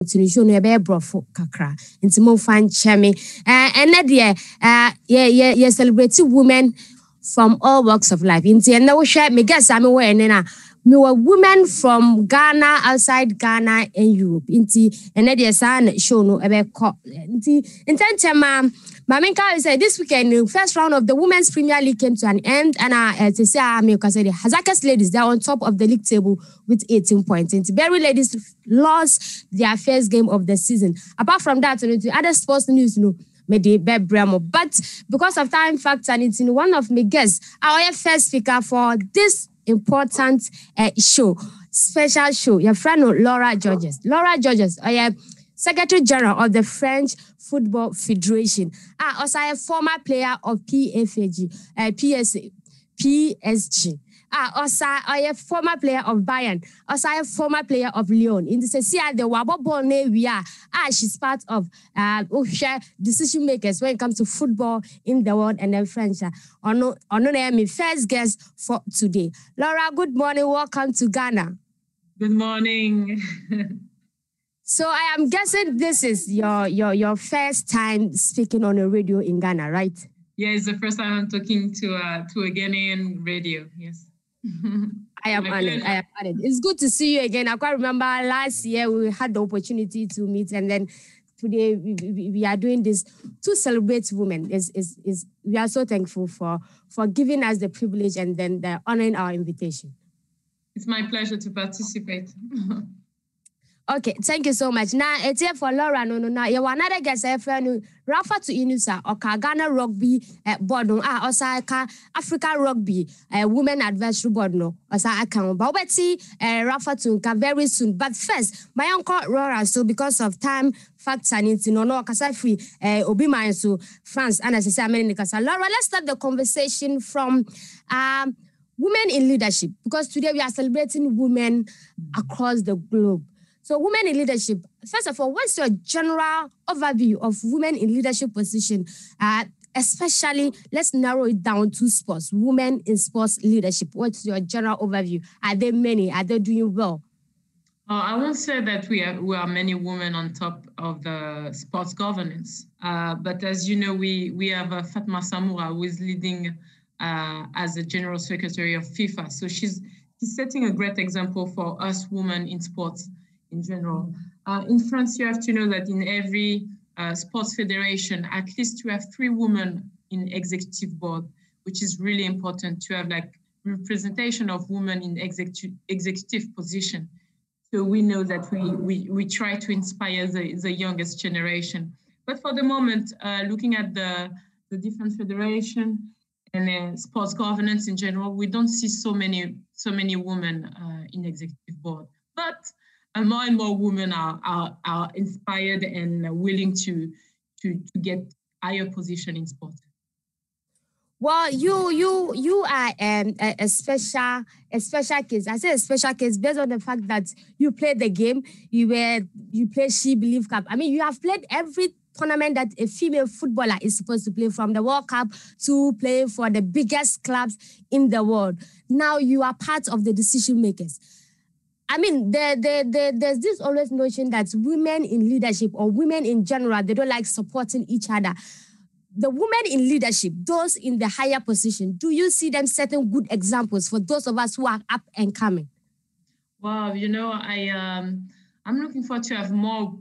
to show no be brofo kakra nti mo fan cheme and yeah celebrate women from all walks of life nti and we share me guess I mean where na me were women from Ghana, outside Ghana and Europe nti and the san show no be nti intentema Maminka said this weekend, the first round of the Women's Premier League came to an end, and to say, the Hazakas ladies, they're on top of the league table with 18 points. And the Berry ladies lost their first game of the season. Apart from that, other sports news, but because of time factor, and it's in one of my guests, our first speaker for this important special show, your friend Laura Georges. Laura Georges, Secretary General of the French Football Federation. Also a former player of PSG. Also a former player of Bayern. Also a former player of Lyon. In this year, the Wabo Borne we are. She's part of decision makers when it comes to football in the world and then French. My first guest for today. Laura, good morning. Welcome to Ghana. Good morning. So I am guessing this is your first time speaking on a radio in Ghana, right? Yeah, it's the first time I'm talking to a Ghanaian radio. Yes. I am honored. It's good to see you again. I quite remember last year we had the opportunity to meet, and then today we are doing this to celebrate women. We are so thankful for giving us the privilege and then the honoring our invitation. It's my pleasure to participate. Okay, thank you so much. Now, it's here for Laura. No. You another guest, friend Rafa to Inusa, or Ghana Rugby board, also Africa Rugby Women Advisory Board, no, also I can. But see Rafa to very soon. But first, my uncle Laura, so because of time facts and it's no, because free Obi so France and as I say, America. Laura, let's start the conversation from women in leadership, because today we are celebrating women across the globe. So women in leadership, first of all, what's your general overview of women in leadership position? Especially, let's narrow it down to sports, women in sports leadership. What's your general overview? Are there many? Are they doing well? I won't say that we are many women on top of the sports governance. But as you know, we have Fatma Samoura, who is leading as the General Secretary of FIFA. So she's setting a great example for us women in sports in general. In France, you have to know that in every sports federation, at least you have 3 women in executive board, which is really important to have like representation of women in executive position. So we know that we try to inspire the youngest generation. But for the moment, looking at the different federation and sports governance in general, we don't see so many women in executive board. But more and more women are inspired and willing to get higher position in sport. Well, you are a special case. I say a special case based on the fact that you played the game. You played She Believe Cup. I mean, you have played every tournament that a female footballer is supposed to play, from the World Cup to play for the biggest clubs in the world. Now you are part of the decision makers. I mean, there's this always notion that women in leadership or women in general, they don't like supporting each other. The women in leadership, those in the higher position, do you see them setting good examples for those of us who are up and coming? Well, you know, I'm looking forward to have more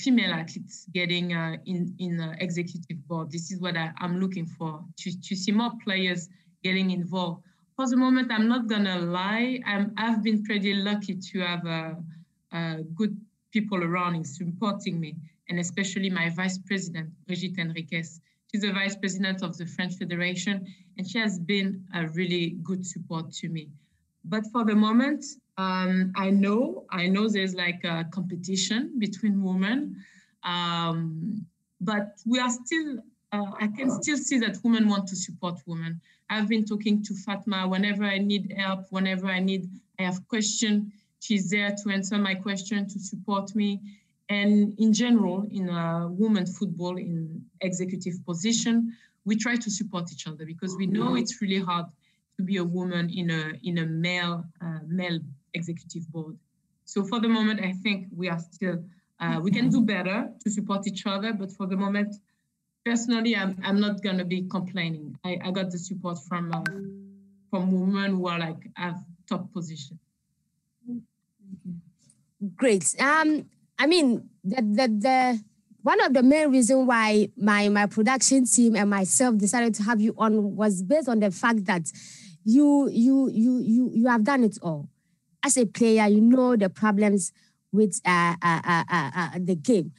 female athletes getting in executive board. This is what I'm looking for, to see more players getting involved. For the moment, I'm not gonna lie, I've been pretty lucky to have good people around supporting me, and especially my vice president, Brigitte Henriquez. She's the vice president of the French Federation, and she has been a really good support to me. But for the moment, I know there's like a competition between women, but we are still, I can still see that women want to support women. I've been talking to Fatma whenever I need help, whenever I have questions. She's there to answer my question, to support me. And in general, in women's football, in executive position, we try to support each other because we know it's really hard to be a woman in a male executive board. So for the moment, I think we are still We can do better to support each other, but for the moment, personally, I'm not gonna be complaining. I got the support from women who are like have top position. Great. I mean, the one of the main reasons why my production team and myself decided to have you on was based on the fact that you have done it all. As a player, you know the problems with the game.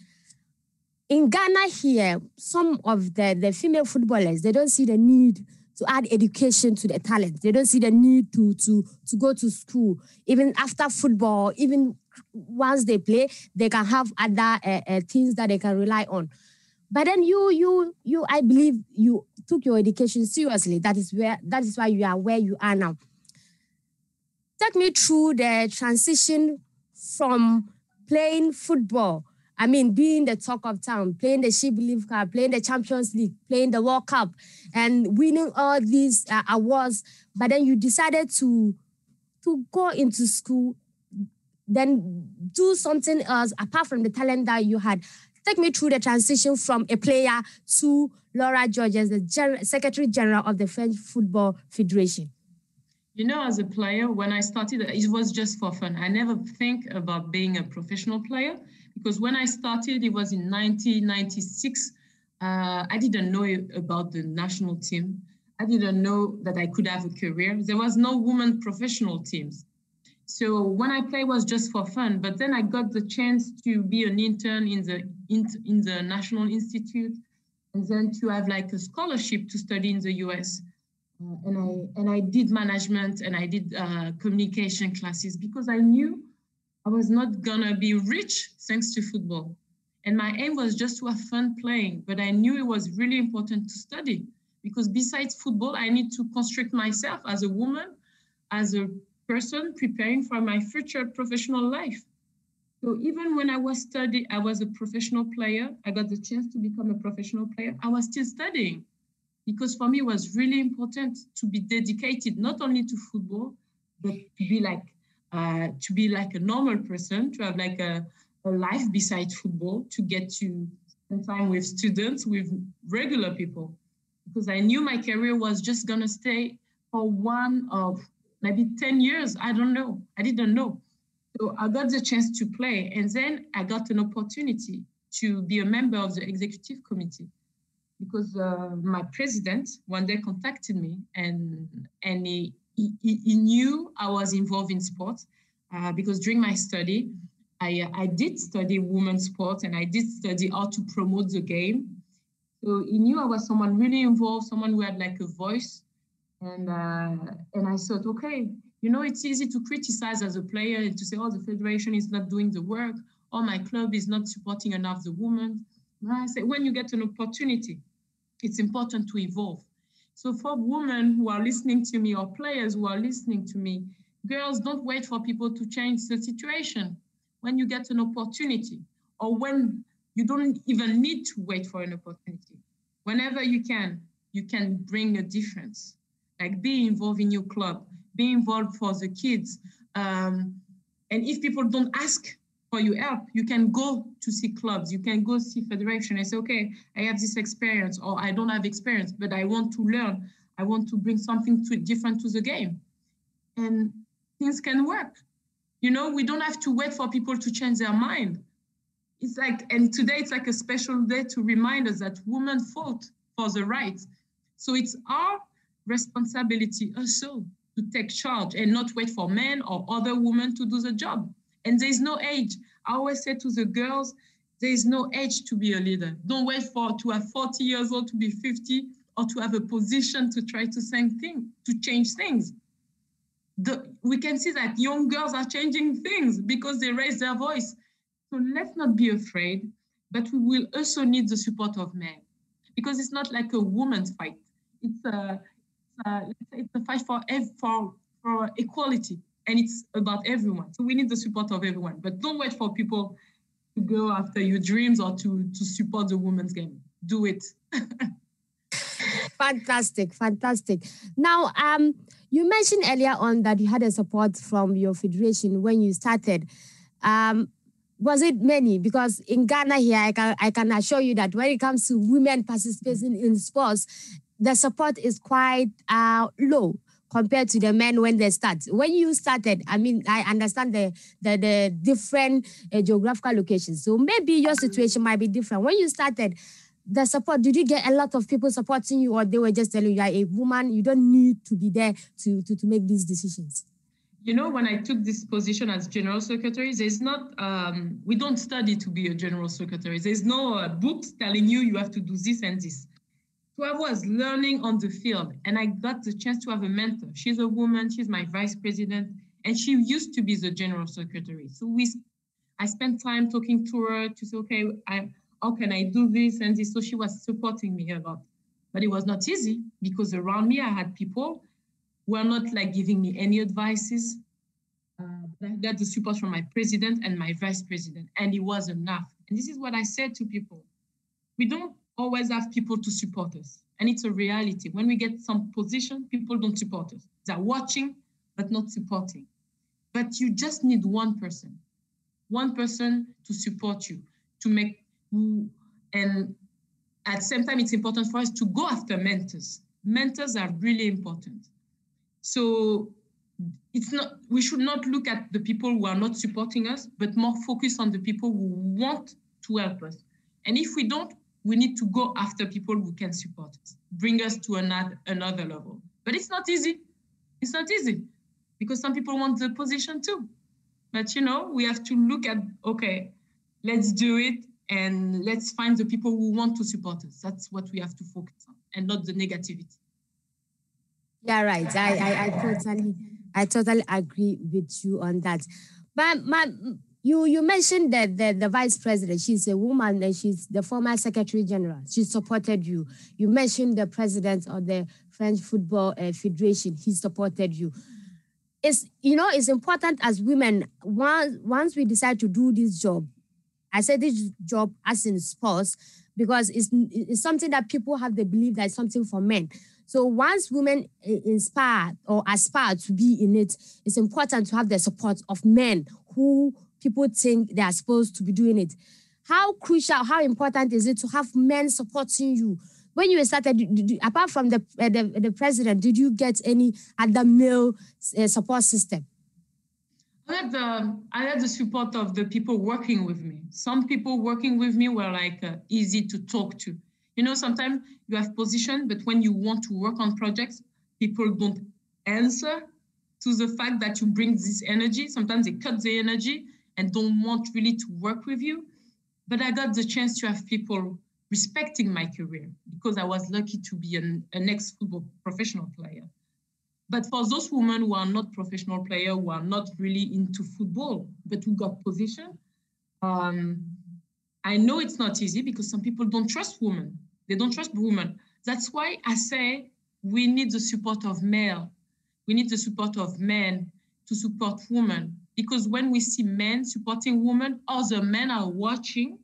In Ghana here, some of the female footballers, they don't see the need to add education to the talent. They don't see the need to go to school. Even after football, even once they play, they can have other things that they can rely on. But then you, I believe you took your education seriously. That is why you are where you are now. Take me through the transition from playing football. I mean, being the talk of town, playing the She Believe Cup, playing the Champions League, playing the World Cup, and winning all these awards. But then you decided to go into school, then do something else apart from the talent that you had. Take me through the transition from a player to Laura Georges, the Secretary General of the French Football Federation. You know, as a player, when I started, it was just for fun. I never think about being a professional player because when I started, it was in 1996. I didn't know about the national team. I didn't know that I could have a career. There was no women professional teams. So when I played, it was just for fun. But then I got the chance to be an intern in the National Institute and then to have like a scholarship to study in the US. And I did management and I did communication classes because I knew I was not gonna be rich thanks to football. And my aim was just to have fun playing, but I knew it was really important to study because besides football, I need to construct myself as a woman, as a person preparing for my future professional life. So even when I was studying, I was a professional player. I got the chance to become a professional player. I was still studying. Because for me, it was really important to be dedicated not only to football, but to be like a normal person, to have like a life besides football, to get to spend time with students, with regular people. Because I knew my career was just gonna stay for one of maybe 10 years. I don't know. I didn't know. So I got the chance to play. And then I got an opportunity to be a member of the executive committee. Because my president one day contacted me and he knew I was involved in sports because during my study, I did study women's sports and I did study how to promote the game. So he knew I was someone really involved, someone who had like a voice. And I thought, okay, you know, it's easy to criticize as a player and to say, oh, the federation is not doing the work, or my club is not supporting enough the women. And I said, when you get an opportunity, it's important to evolve. So for women who are listening to me or players who are listening to me, girls, don't wait for people to change the situation. When you get an opportunity or when you don't even need to wait for an opportunity, whenever you can bring a difference. Like be involved in your club, be involved for the kids. And if people don't ask for your help, you can go to see clubs, you can go see federation and say, okay, I have this experience or I don't have experience, but I want to learn. I want to bring something different to the game. And things can work. You know, we don't have to wait for people to change their mind. It's like, and today it's like a special day to remind us that women fought for the rights. So it's our responsibility also to take charge and not wait for men or other women to do the job. And there is no age. I always say to the girls, there is no age to be a leader. Don't wait to have 40 years old to be 50 or to have a position to try to change things. We can see that young girls are changing things because they raise their voice. So let's not be afraid, but we will also need the support of men because it's not like a woman's fight. It's a fight for equality. And it's about everyone. So we need the support of everyone. But don't wait for people to go after your dreams or to support the women's game. Do it. Fantastic. Now, you mentioned earlier on that you had a support from your federation when you started. Was it many? Because in Ghana here, I can assure you that when it comes to women participating in sports, the support is quite low compared to the men when they start. When you started, I mean, I understand the different geographical locations. So maybe your situation might be different. When you started, the support, did you get a lot of people supporting you, or they were just telling you, are a woman, you don't need to be there to make these decisions? You know, when I took this position as general secretary, there's not, we don't study to be a general secretary. There's no books telling you have to do this and this. So I was learning on the field, and I got the chance to have a mentor. She's a woman, she's my vice president, and she used to be the general secretary. So I spent time talking to her to say, okay, how can I do this and this? So she was supporting me a lot. But it was not easy, because around me, I had people who were not like giving me any advices. But I got the support from my president and my vice president, and it was enough. And this is what I said to people. We don't always have people to support us. And it's a reality. When we get some position, people don't support us. They're watching, but not supporting. But you just need one person to support you, to make you. And at the same time, it's important for us to go after mentors. Mentors are really important. So we should not look at the people who are not supporting us, but more focus on the people who want to help us. And if we don't, we need to go after people who can support us, bring us to another level. But it's not easy. It's not easy, because some people want the position too. But, we have to look at, okay, let's do it, and let's find the people who want to support us. That's what we have to focus on, and not the negativity. Yeah, right. I totally agree with you on that. But you mentioned that the vice president, she's a woman and she's the former secretary general. She supported you. You mentioned the president of the French Football Federation. He supported you. It's important as women, once we decide to do this job, I say this job as in sports, because it's something that people have the belief that it's something for men. So once women inspire or aspire to be in it, it's important to have the support of men who people think they are supposed to be doing it. How crucial, how important is it to have men supporting you? When you started, apart from the president, did you get any other male support system? I had the support of the people working with me. Some people working with me were like easy to talk to. Sometimes you have position, but when you want to work on projects, people don't answer to the fact that you bring this energy. Sometimes they cut the energy and don't want really to work with you. But I got the chance to have people respecting my career, because I was lucky to be an ex-football professional player. But for those women who are not professional players, who are not really into football, but who got position, I know it's not easy, because some people don't trust women. They don't trust women. That's why I say we need the support of male. We need the support of men to support women. Because when we see men supporting women, other men are watching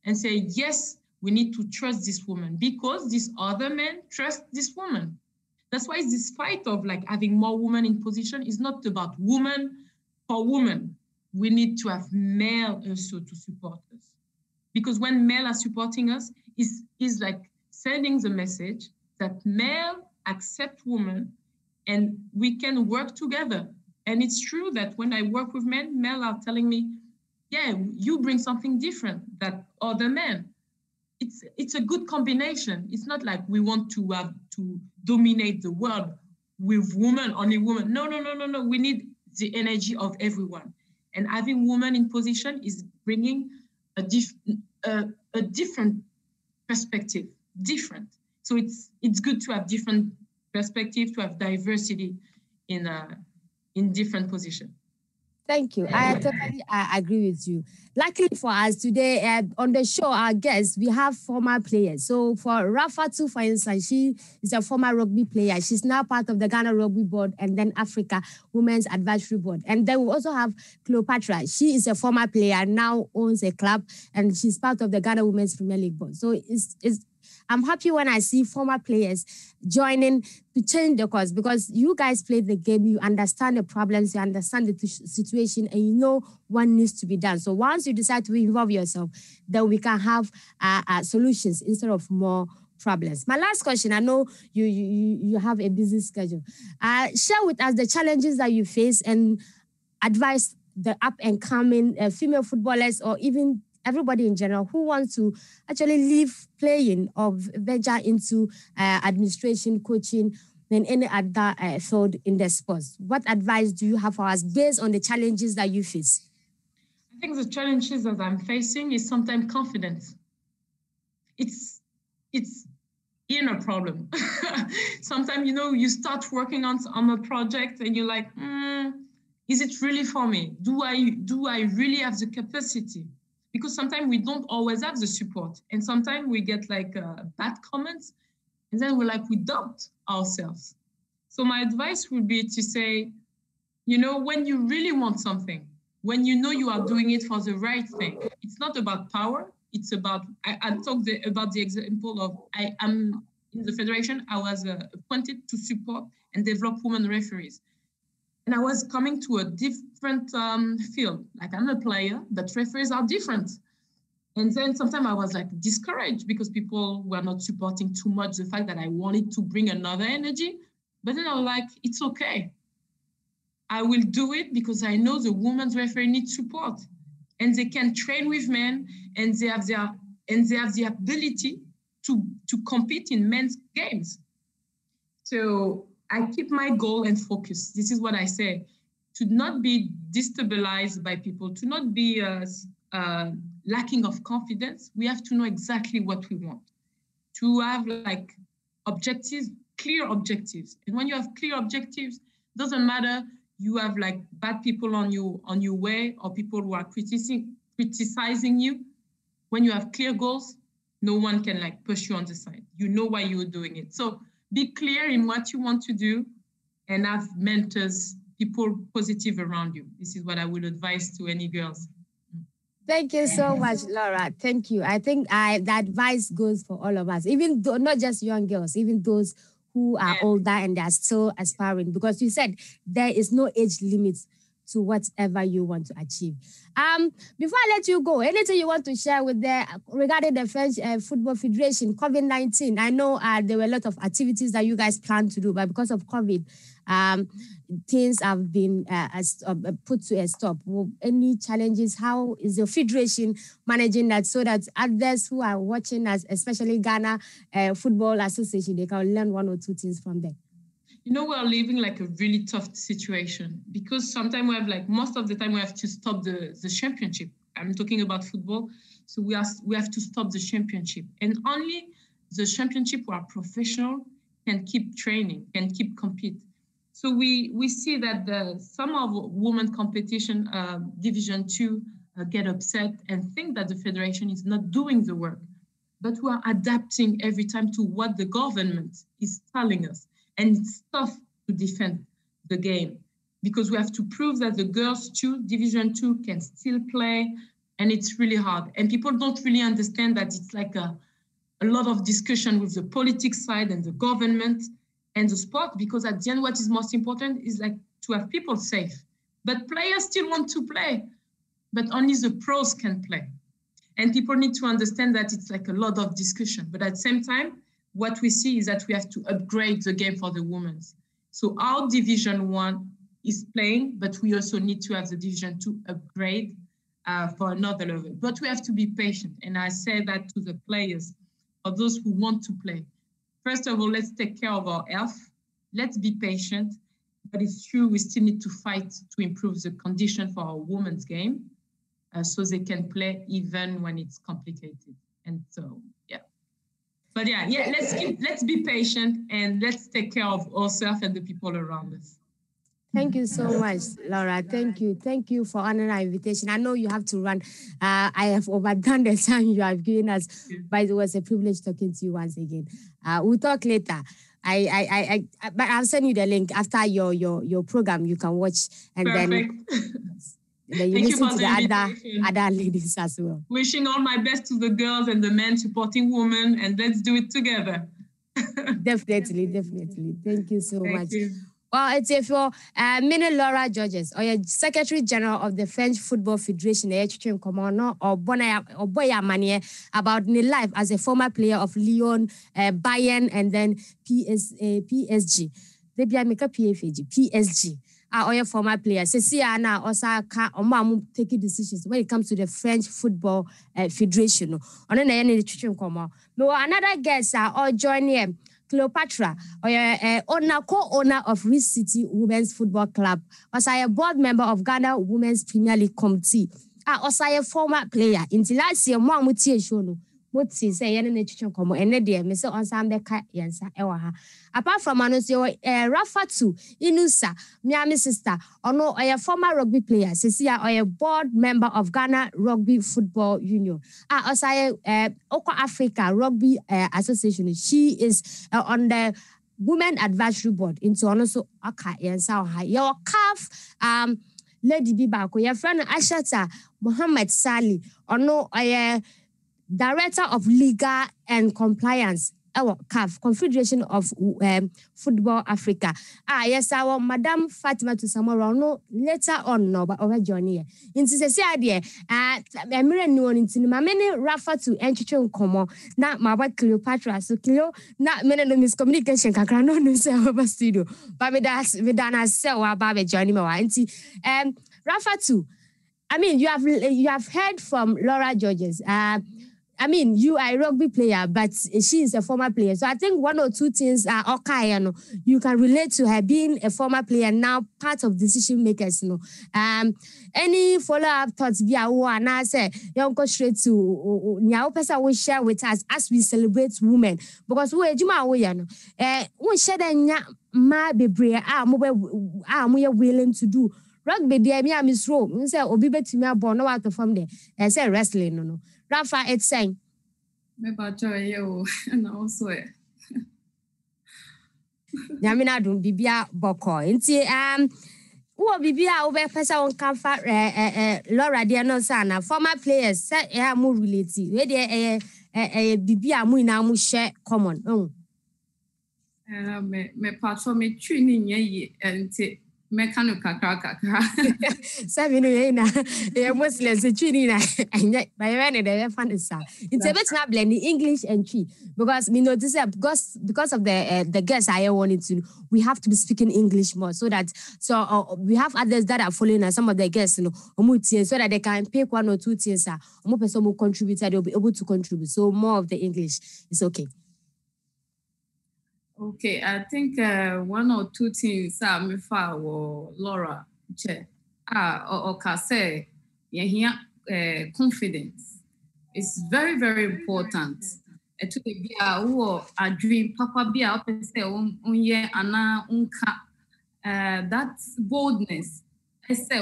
and say, yes, we need to trust this woman, because these other men trust this woman. That's why this fight of like having more women in position is not about woman for woman. We need to have male also to support us. Because when male are supporting us, is like sending the message that male accept women and we can work together. And it's true that when I work with men, male are telling me, yeah, you bring something different than other men. It's a good combination. It's not like we want to have to dominate the world with women, only women. No. We need the energy of everyone. And having women in position is bringing a different perspective, different. So it's good to have different perspective, to have diversity in different positions. Thank you. I totally agree with you. Luckily for us today on the show, our guests, we have former players. So for Rafatu, for instance, she is a former rugby player. She's now part of the Ghana Rugby Board and then Africa Women's Advisory Board. And then we also have Cleopatra. She is a former player, now owns a club, and she's part of the Ghana Women's Premier League Board. So I'm happy when I see former players joining to change the course, because you guys play the game, you understand the problems, you understand the situation, and you know what needs to be done. So once you decide to involve yourself, then we can have solutions instead of more problems. My last question, I know you have a busy schedule. Share with us the challenges that you face and advise the up and coming female footballers, or even everybody in general who wants to actually leave playing or venture into administration, coaching, and any other field in the sports. What advice do you have for us based on the challenges that you face? I think the challenges that I'm facing is sometimes confidence. It's inner problem. Sometimes, you start working on a project and you're like, is it really for me? Do I really have the capacity? Because sometimes we don't always have the support. And sometimes we get bad comments, and then we doubt ourselves. So my advice would be to say, when you really want something, when you know you are doing it for the right thing, it's not about power. It's about, I talked about the example of, I am in the Federation, I was appointed to support and develop women referees. And I was coming to a different field. Like, I'm a player, but referees are different. And then sometimes I was discouraged because people were not supporting too much the fact that I wanted to bring another energy. But then I was like, it's okay. I will do it because I know the women's referee needs support, and they can train with men, and they have the ability to compete in men's games. So I keep my goal and focus. This is what I say: to not be destabilized by people, to not be lacking of confidence. We have to know exactly what we want, to have objectives, clear objectives. And when you have clear objectives, doesn't matter you have bad people on your way, or people who are criticizing you. When you have clear goals, no one can push you on the side. You know why you're doing it. So be clear in what you want to do, and have mentors, people positive around you. This is what I would advise to any girls. Thank you so much, Laura. Thank you. I think the advice goes for all of us, even though not just young girls, even those who are older and they are still aspiring, because you said there is no age limit to whatever you want to achieve. Before I let you go, anything you want to share with regarding the French Football Federation, COVID-19? I know there were a lot of activities that you guys planned to do, but because of COVID, things have been put to a stop. Any challenges? How is your federation managing that, so that others who are watching us, especially Ghana Football Association, they can learn one or two things from there? We're living a really tough situation, because sometimes we have most of the time we have to stop the championship. I'm talking about football. So we have to stop the championship, and only the championship who are professional can keep training, can keep compete. So we see that some of women competition Division 2 get upset and think that the federation is not doing the work, but we are adapting every time to what the government is telling us. And it's tough to defend the game, because we have to prove that the girls too, Division 2, can still play, and it's really hard. And people don't really understand that it's a lot of discussion with the politics side and the government and the sport, because at the end, what is most important is to have people safe. But players still want to play, but only the pros can play. And people need to understand that it's a lot of discussion. But at the same time, what we see is that we have to upgrade the game for the women. So our Division 1 is playing, but we also need to have the Division 2 upgrade for another level. But we have to be patient. And I say that to the players, or those who want to play. First of all, let's take care of our health. Let's be patient. But it's true, we still need to fight to improve the condition for our women's game, so they can play even when it's complicated. And so, yeah. But let's be patient, and let's take care of ourselves and the people around us. Thank you so much, Laura. Thank you. Thank you for honoring our invitation. I know you have to run. I have overdone the time you have given us, but it was a privilege talking to you once again. We'll talk later. But I'll send you the link after your program. You can watch, and Perfect. Then then you listen to the other ladies as well. Wishing all my best to the girls and the men supporting women, and let's do it together. Definitely. Thank you so much. Well, it's if you're Mini Laura Georges, or your Secretary General of the French Football Federation, or Boya Manier, about the life as a former player of Lyon, Bayern, and then PSG. They make a PSG. Or your former players. Now also taking decisions when it comes to the French Football Federation. On another guest all join here. Cleopatra, or co-owner of Rich City Women's Football Club, was a board member of Ghana Women's Premier League Committee. Also a former player. Until last year, one would see a show. What say any nutrition come and dear Mr. Onsambe Yansa Ewaha. Apart from Anusio, Rafatu, Inusa, Miami sister, or no, a former rugby player, Cecilia, or a board member of Ghana Rugby Football Union. Also, Oko Africa Rugby Association. She is on the Women Advisory Board into also Aka Yansa. Your calf, Lady Bibako, your friend Ashata Mohammed Sali, or no, Director of Legal and Compliance, our CAF, Confederation of Football Africa. Yes, our Madam Fatima to Samora, no, later on, no, but over Johnny. In this idea, I'm new into my many Rafa to Enchichon Como, not my wife Cleopatra, so Cleo, not many miscommunication, Kakrano, no, over studio, but with us, we done as so about Johnny Mawa. Rafa too. I mean, you have heard from Laura Georges. I mean, you are a rugby player, but she is a former player. So I think one or two things are okay. You can relate to her being a former player, now part of decision makers. Any follow-up thoughts via and I say, you go straight to Nyao Pesa will share with us as we celebrate women. Because we share the ma bebre we are willing to do. Rugby, dear me, Miss Rome. Say, Obi Betimia born out of from there. And say wrestling, no. Rafa, it's saying. Maybe joy you and also. Yamina don't be boko. Inti who be over person on comfort Laura Diano Sana, former players, say more related. Where they bibia mu na mu share common. Me patro me tuning ye and mechanical kakra. Seven Muslims and yet by any day fantasy. It's a bit not blending English and Chi because we notice because of the guests I wanted to, we have to be speaking English more so that we have others that are following us, some of the guests, so that they can pick one or two things. More person will contribute, they'll be able to contribute. So more of the English is okay. Okay, I think one or two things me fa or Laura che or say confidence. It's very, very important. To be a dream papa be a unye ana unka that boldness. I say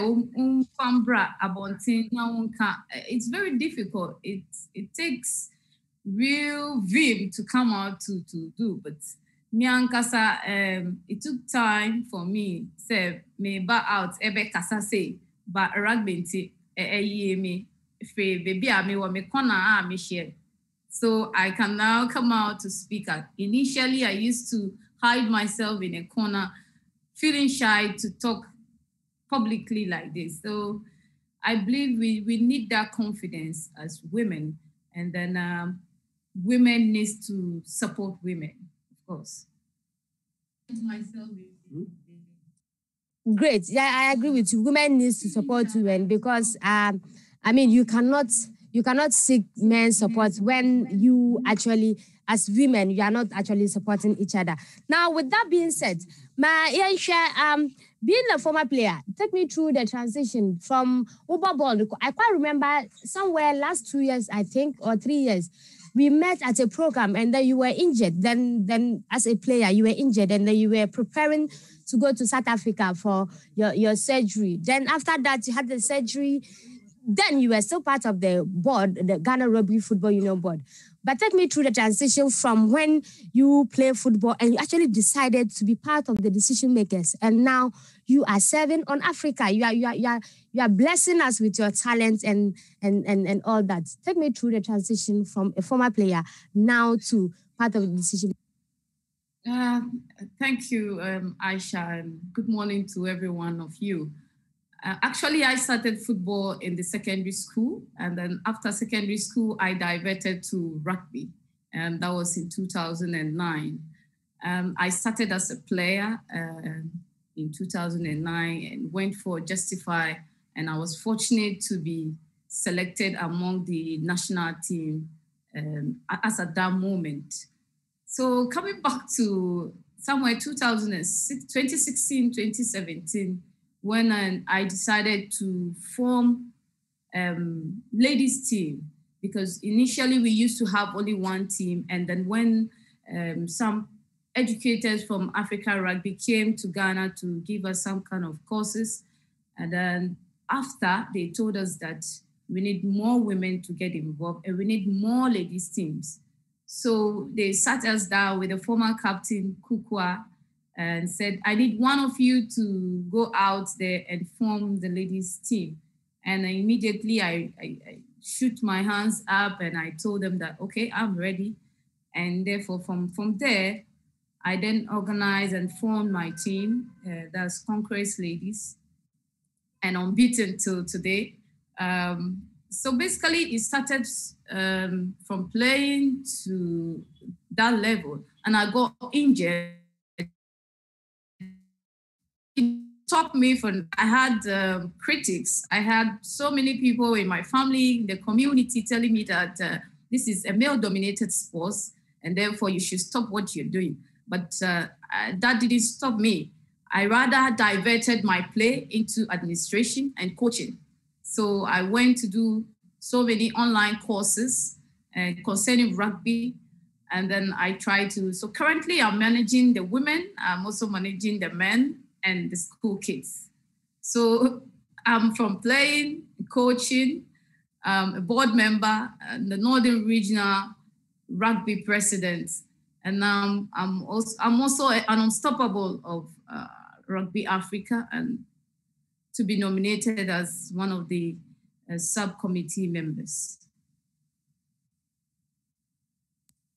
fambra abontin na unka. It's very difficult. It takes real vim to come out to do, but Miankasa, it took time for me, say, me ba out, ebe kasa say, but ragbenti, me, fe, baby, me, wa me kona, me share. So I can now come out to speak out. Initially, I used to hide myself in a corner, feeling shy to talk publicly like this. So I believe we need that confidence as women, and then women need to support women. Course. Great. Yeah, I agree with you. Women need to support women because I mean you cannot seek men's support when you actually, as women, you are not actually supporting each other. Now, with that being said, being a former player, take me through the transition from Uber Ball. I quite remember somewhere last 2 years, I think, or 3 years. We met at a program and then you were injured. Then as a player, you were injured and then you were preparing to go to South Africa for your surgery. Then after that, you had the surgery. Then you were still part of the board, the Ghana Rugby Football Union board. But take me through the transition from when you play football and you actually decided to be part of the decision makers, and now you are serving on Africa. You are blessing us with your talents and all that. Take me through the transition from a former player now to part of the decision. Thank you, Ayisha, and good morning to every one of you. Actually, I started football in the secondary school, and then after secondary school, I diverted to rugby, and that was in 2009. I started as a player in 2009 and went for Justify, and I was fortunate to be selected among the national team as at that moment. So coming back to somewhere 2016, 2017, when I decided to form ladies team, because initially we used to have only one team, and then when some educators from Africa Rugby came to Ghana to give us some kind of courses, and then after they told us that we need more women to get involved and we need more ladies teams. So they sat us down with the former captain, Kukwa, and said, I need one of you to go out there and form the ladies team. And immediately I shoot my hands up and I told them that, okay, I'm ready. And therefore from there, I then organized and formed my team, that's Conquerors Ladies, and unbeaten till today. So basically it started from playing to that level, and I got injured. It stopped me from, I had critics. I had so many people in my family, in the community telling me that this is a male-dominated sport and therefore you should stop what you're doing. But that didn't stop me. I rather diverted my play into administration and coaching. So I went to do so many online courses concerning rugby. And then I try to, so currently I'm managing the women, I'm also managing the men and the school kids. So I'm from playing, coaching, a board member, and the Northern Regional Rugby President. And now I'm also an unstoppable of Rugby Africa, and to be nominated as one of the subcommittee members.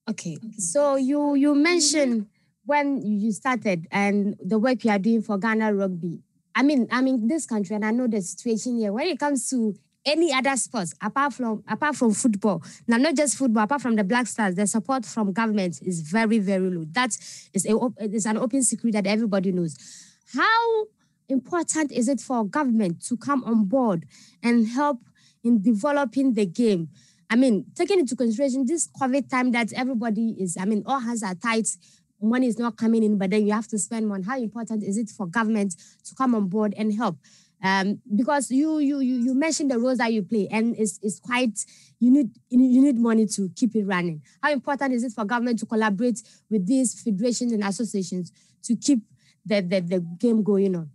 Okay, so you mentioned when you started and the work you are doing for Ghana Rugby. I mean, this country, and I know the situation here. When it comes to any other sports apart from football, now not just football, apart from the Black Stars, the support from government is very, very low. That is an open secret that everybody knows. How important is it for government to come on board and help in developing the game? I mean, taking into consideration this COVID time that everybody is, all hands are tight, money is not coming in, but then you have to spend money. How important is it for government to come on board and help? Because you mentioned the roles that you play, and it's quite, you need money to keep it running. How important is it for government to collaborate with these federations and associations to keep the game going on?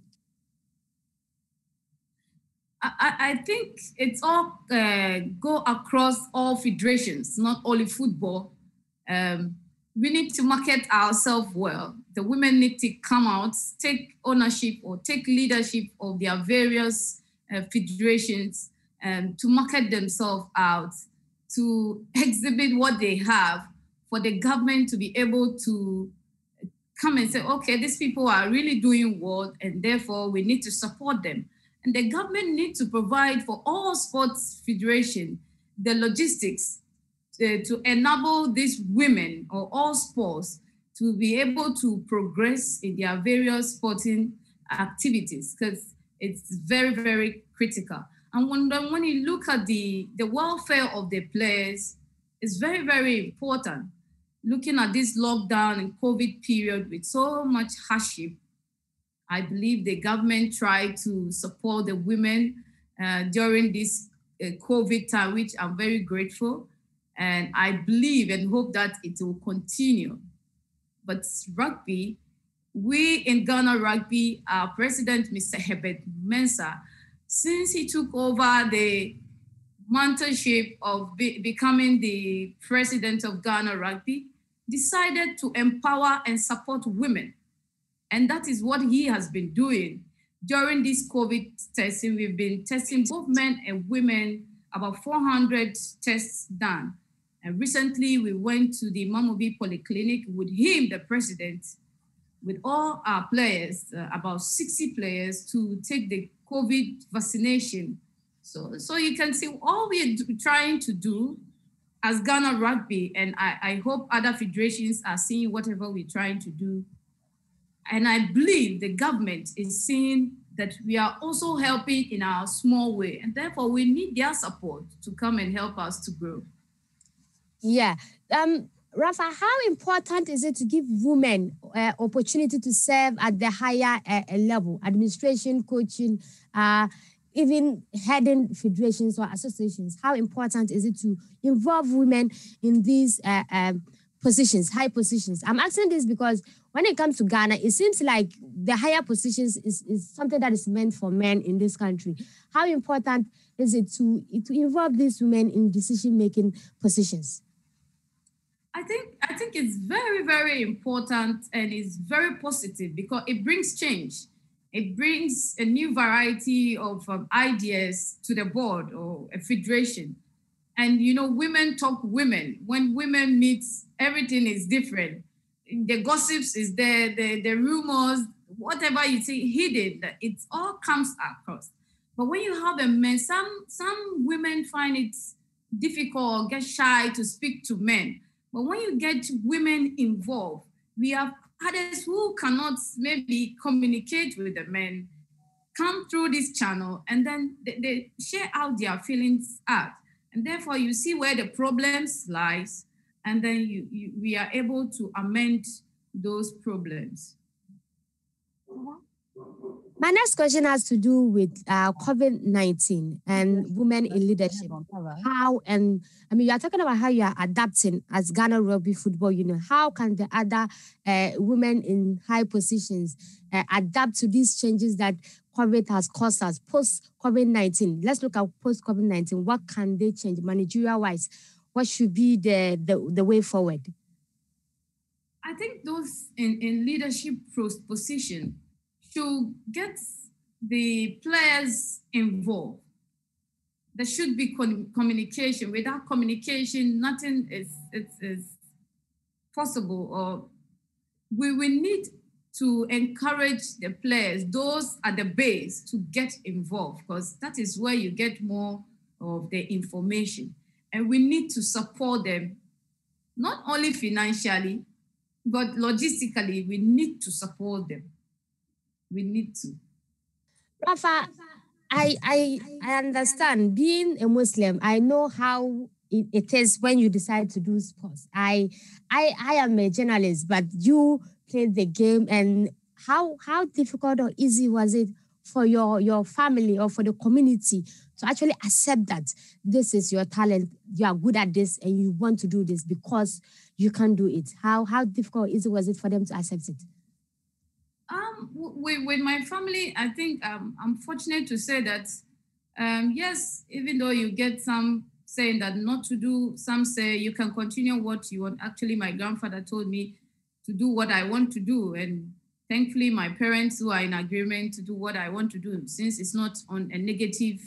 I think it's all go across all federations, not only football. We need to market ourselves well. The women need to come out, take ownership or take leadership of their various federations to market themselves out, to exhibit what they have, for the government to be able to come and say, okay, these people are really doing well, and therefore we need to support them. And the government needs to provide for all sports federations the logistics to enable these women or all sports to be able to progress in their various sporting activities, because it's very, very critical. And when you look at the welfare of the players, it's very, very important. Looking at this lockdown and COVID period with so much hardship, I believe the government tried to support the women during this COVID time, which I'm very grateful. And I believe and hope that it will continue. But rugby, we in Ghana Rugby, our president, Mr. Herbert Mensah, since he took over the mentorship of becoming the president of Ghana Rugby, decided to empower and support women. And that is what he has been doing. During this COVID testing, we've been testing both men and women, about 400 tests done. And recently we went to the Mamobi Polyclinic with him, the president, with all our players, about 60 players, to take the COVID vaccination. So you can see all we're trying to do as Ghana Rugby, and I hope other federations are seeing whatever we're trying to do. And I believe the government is seeing that we are also helping in our small way, and therefore we need their support to come and help us to grow. Yeah. Rafa, how important is it to give women opportunity to serve at the higher level, administration, coaching, even heading federations or associations? How important is it to involve women in these positions, high positions? I'm asking this because when it comes to Ghana, it seems like the higher positions is something that is meant for men in this country. How important is it to involve these women in decision-making positions? I think it's very, very important, and it's very positive because it brings change. It brings a new variety of ideas to the board or a federation. And, women talk women. When women meet, everything is different. The gossips is there, the rumors, whatever you see hidden, it all comes across. But when you have a man, some women find it difficult or get shy to speak to men. But when you get women involved, we have others who cannot maybe communicate with the men, come through this channel, and then they share out their feelings out. And therefore, you see where the problems lies, and then we are able to amend those problems. My next question has to do with COVID-19 and women in leadership. You are talking about how you are adapting as Ghana Rugby Football Union. How can the other women in high positions adapt to these changes that COVID has caused us post-COVID-19? Let's look at post-COVID-19. What can they change managerial-wise? What should be the way forward? I think those in leadership position to get the players involved. There should be communication. Without communication, nothing is possible. Or we will need to encourage the players, those at the base, to get involved, because that is where you get more of the information. And we need to support them, not only financially, but logistically. We need to support them. We need to. Rafa, I understand. Being a Muslim, I know how it is when you decide to do sports. I am a journalist, but you played the game, and how difficult or easy was it for your family or for the community to actually accept that this is your talent, you are good at this, and you want to do this because you can do it? How difficult or easy was it for them to accept it? With my family, I think I'm fortunate to say that, yes, even though you get some saying that not to do, some say you can continue what you want. Actually, my grandfather told me to do what I want to do. And thankfully, my parents who are in agreement to do what I want to do, since it's not on a negative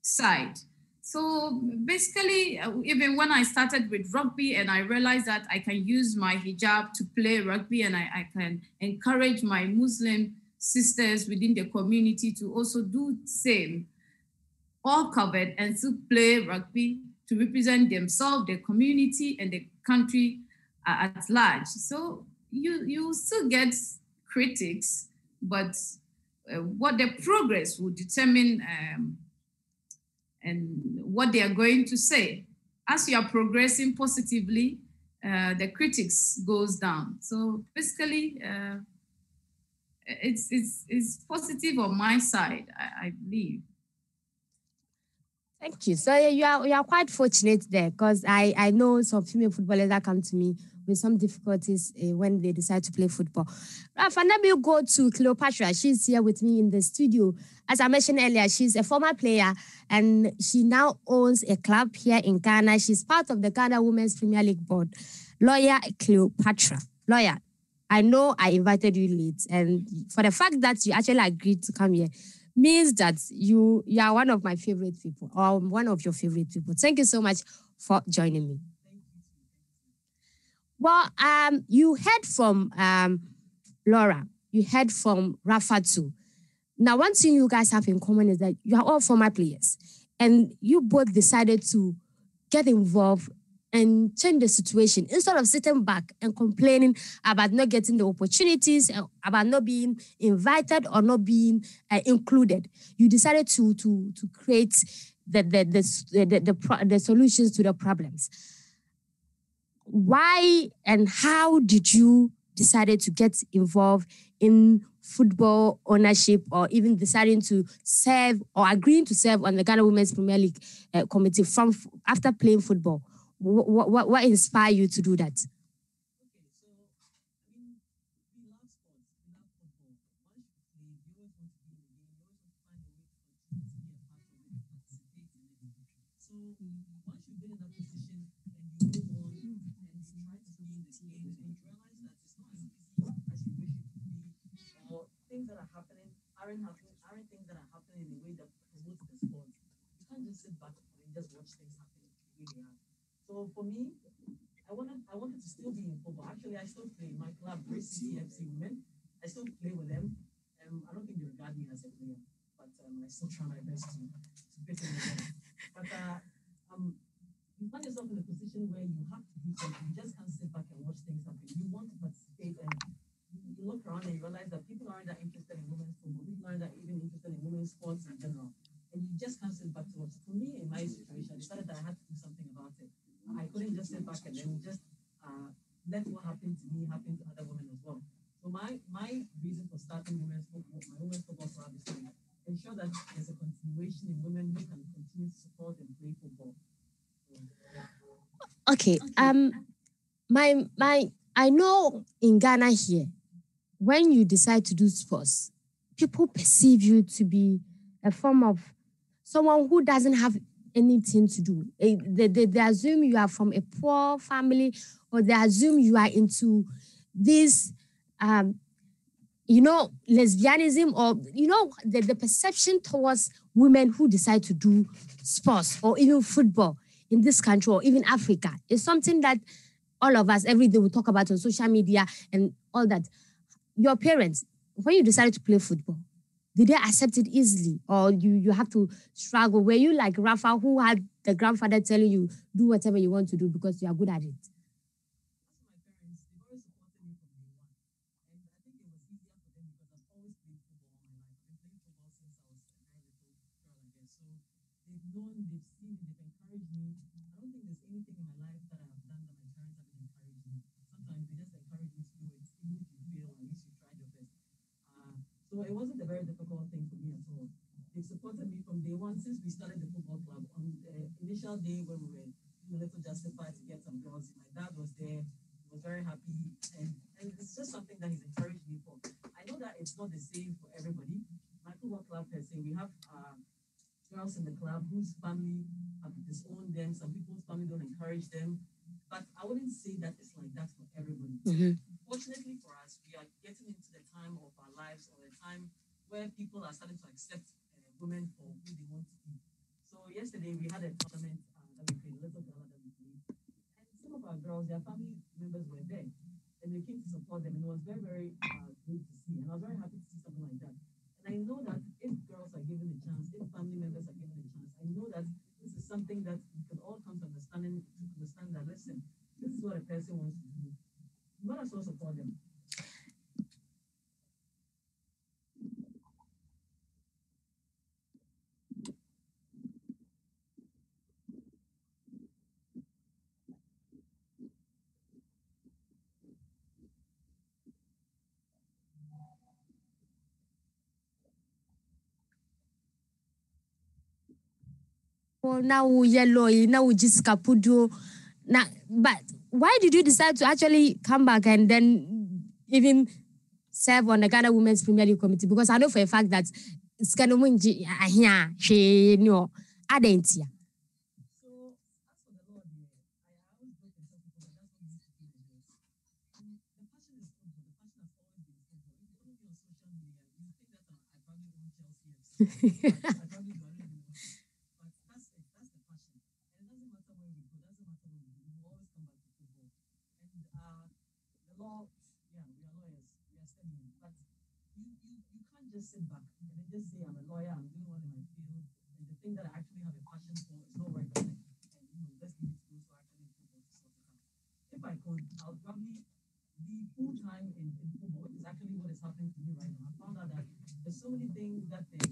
side. So basically, even when I started with rugby and I realized that I can use my hijab to play rugby, and I can encourage my Muslim sisters within the community to also do the same, all covered, and to play rugby to represent themselves, their community, and the country at large. So you still get critics, but what the progress will determine and what they are going to say. As you are progressing positively, the critics goes down. So basically, it's positive on my side, I believe. Thank you. So you are quite fortunate there, because I know some female footballers that come to me with some difficulties when they decide to play football. Rafa, let me go to Cleopatra. She's here with me in the studio. As I mentioned earlier, she's a former player and she now owns a club here in Ghana. She's part of the Ghana Women's Premier League board. Lawyer Cleopatra. Lawyer, I know I invited you late, and for the fact that you actually agreed to come here means that you are one of my favorite people, or one of your favorite people. Thank you so much for joining me. Well, you heard from Laura, you heard from Rafa too. Now, one thing you guys have in common is that you are all former players, and you both decided to get involved and change the situation instead of sitting back and complaining about not getting the opportunities, about not being invited or not being included. You decided to create the solutions to the problems. Why and how did you decided to get involved in football ownership, or even deciding to serve or agreeing to serve on the Ghana Women's Premier League committee from after playing football? What inspired you to do that? Okay, so I mean, we love sports, we love football. Once you play, you always want to be in the game. You always want to find a way to continue to be a part of it, participate in it. So once you've been in that position and you move on and you try to be in the game, and you realize that it's not as easy as you wish it could be, or things that are happening aren't things that are happening in a way that promotes the sport. You can't just sit back and just watch things happen the way they are. So for me, I wanted to still be in football. Actually, I still play in my club, Race City FC Women. I still play with them. I don't think they regard me as a player, but I still try my best to fit in with them. But you find yourself in a position where you have to do something. You just can't sit back and watch things happen. You want to participate, and you look around and you realize that people aren't that interested in women's football. People aren't that even interested in women's sports in general. And you just can't sit back to watch. For me, in my situation, I decided that I had to do something about it. I couldn't just sit back and then just let what happened to me happen to other women as well. So my reason for starting women's football, my women's football club, is to ensure that there's a continuation in women who can continue to support and play football. Okay. I know in Ghana here, when you decide to do sports, people perceive you to be a form of someone who doesn't have anything to do. They assume you are from a poor family, or they assume you are into this, lesbianism, or, the perception towards women who decide to do sports or even football in this country or even Africa is something that all of us every day we talk about on social media and all that. Your parents, when you decided to play football, did they accept it easily, or you have to struggle? Were you like Rafa, who had the grandfather telling you, do whatever you want to do because you are good at it? As for my parents, they've always supported me from day one. And I think it was easier for them because I've always played football all my life. I've been playing football since I was a very little girl, I guess. So they've known, they've seen me, they've encouraged me. I don't think there's anything in my life that I have done that my parents haven't encouraged me. Sometimes they just encourage me to do it, even if you fail, at least you tried your best. So it wasn't a very difficult thing for me at all. They supported me from day one since we started the football club. On the initial day when we were doing a little justified to get some girls, my dad was there. He was very happy, and it's just something that he's encouraged me for. I know that it's not the same for everybody. My football club per se, we have girls in the club whose family have disowned them. Some people's family don't encourage them. But I wouldn't say that it's like that for everybody. Mm-hmm. Fortunately for us, we are getting into the time of our lives, or the time where people are starting to accept women for who they want to be. So yesterday we had a tournament that we played, a little gala that we played, and some of our girls, their family members were there, and they came to support them, and it was very, very great to see, and I was very happy to see something like that. And I know that if girls are given a chance, if family members are given a chance, I know that this is something that we can all come to understand that, listen, this is what a person wants to do. You might as well support them. Now yellow, now Jessica Pudu. Now, but why did you decide to actually come back and then even serve on the Ghana Women's Premier League Committee? Because I know for a fact that it's kind of Adentia. So, as for the Lord, I always broke myself because that's what we used to do in the US. The passion is football. The passion has always been football. If you follow me on social media, you think that I probably own Chelsea FC. I probably do. I don't even know. But that's it. That's the passion. And it doesn't matter where we go. It doesn't matter where we go. We will always come back to football. And the law, yeah, we are lawyers. We are studying. But you can't just sit back and then just say, I'm a lawyer, I'm doing one in my field. And the thing that I actually have a passion for is not right there. And let's give it to those who are actually in football to sort it out. If I could, I would probably be full time in football, which is actually what is happening to me right now. I found out that there's so many things that can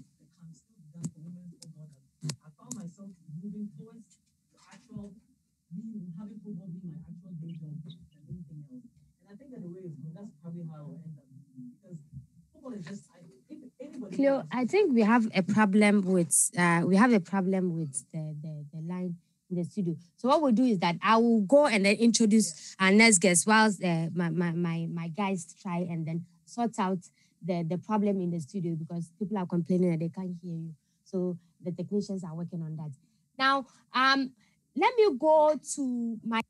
still be done for women's football that I found myself moving towards the actual having football being my actual day job than anything else. And I think that the way it's going, that's probably how I'll end up doing, because football is just if anybody. Cleo, I think we have a problem with the line in the studio. So what we'll do is that I will go and then introduce our next guest whilst my guys try and then sort out the problem in the studio, because people are complaining that they can't hear you. So the technicians are working on that. Now, let me go to my.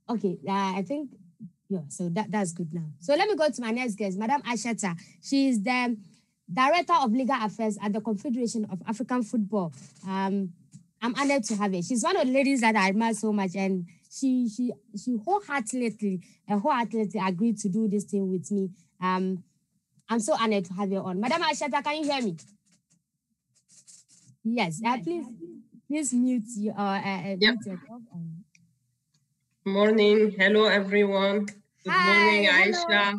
Okay, I think so that's good now. So let me go to my next guest, Madam Ayisha. She is the Director of Legal Affairs at the Confederation of African Football. I'm honored to have her. She's one of the ladies that I admire so much, and she wholeheartedly agreed to do this thing with me. I'm so honored to have her on. Madam Ayisha, can you hear me? Yes. Please mute you mute yourself. Morning. Hello, everyone. Good morning, Ayisha.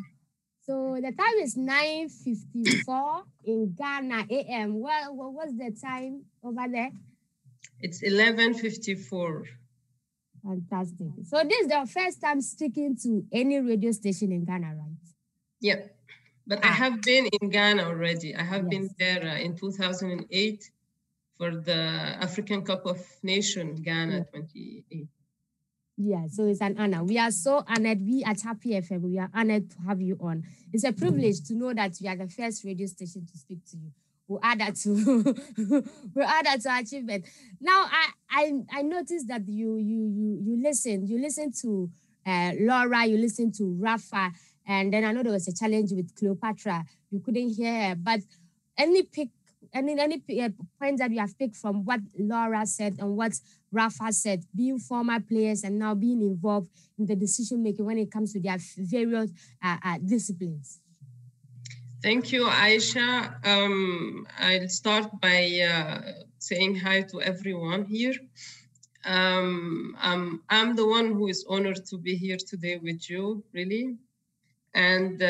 So the time is 9:54 in Ghana AM. Well, what's the time over there? It's 11:54. Fantastic. So this is the first time speaking to any radio station in Ghana, right? Yep. But I have been in Ghana already. I have been there in 2008 for the African Cup of Nations, Ghana 28. Yeah, so it's an honor. We are so honored. We at Happy FM, we are honored to have you on. It's a privilege to know that we are the first radio station to speak to you. We'll add that to our achievement. Now, I noticed that you listen to Laura, you listen to Rafa, and then I know there was a challenge with Cleopatra. You couldn't hear her, but any points that you have picked from what Laura said and what Rafa said, being former players and now being involved in the decision making when it comes to their various disciplines? Thank you, Ayisha. I'll start by saying hi to everyone here. I'm the one who is honored to be here today with you, really. And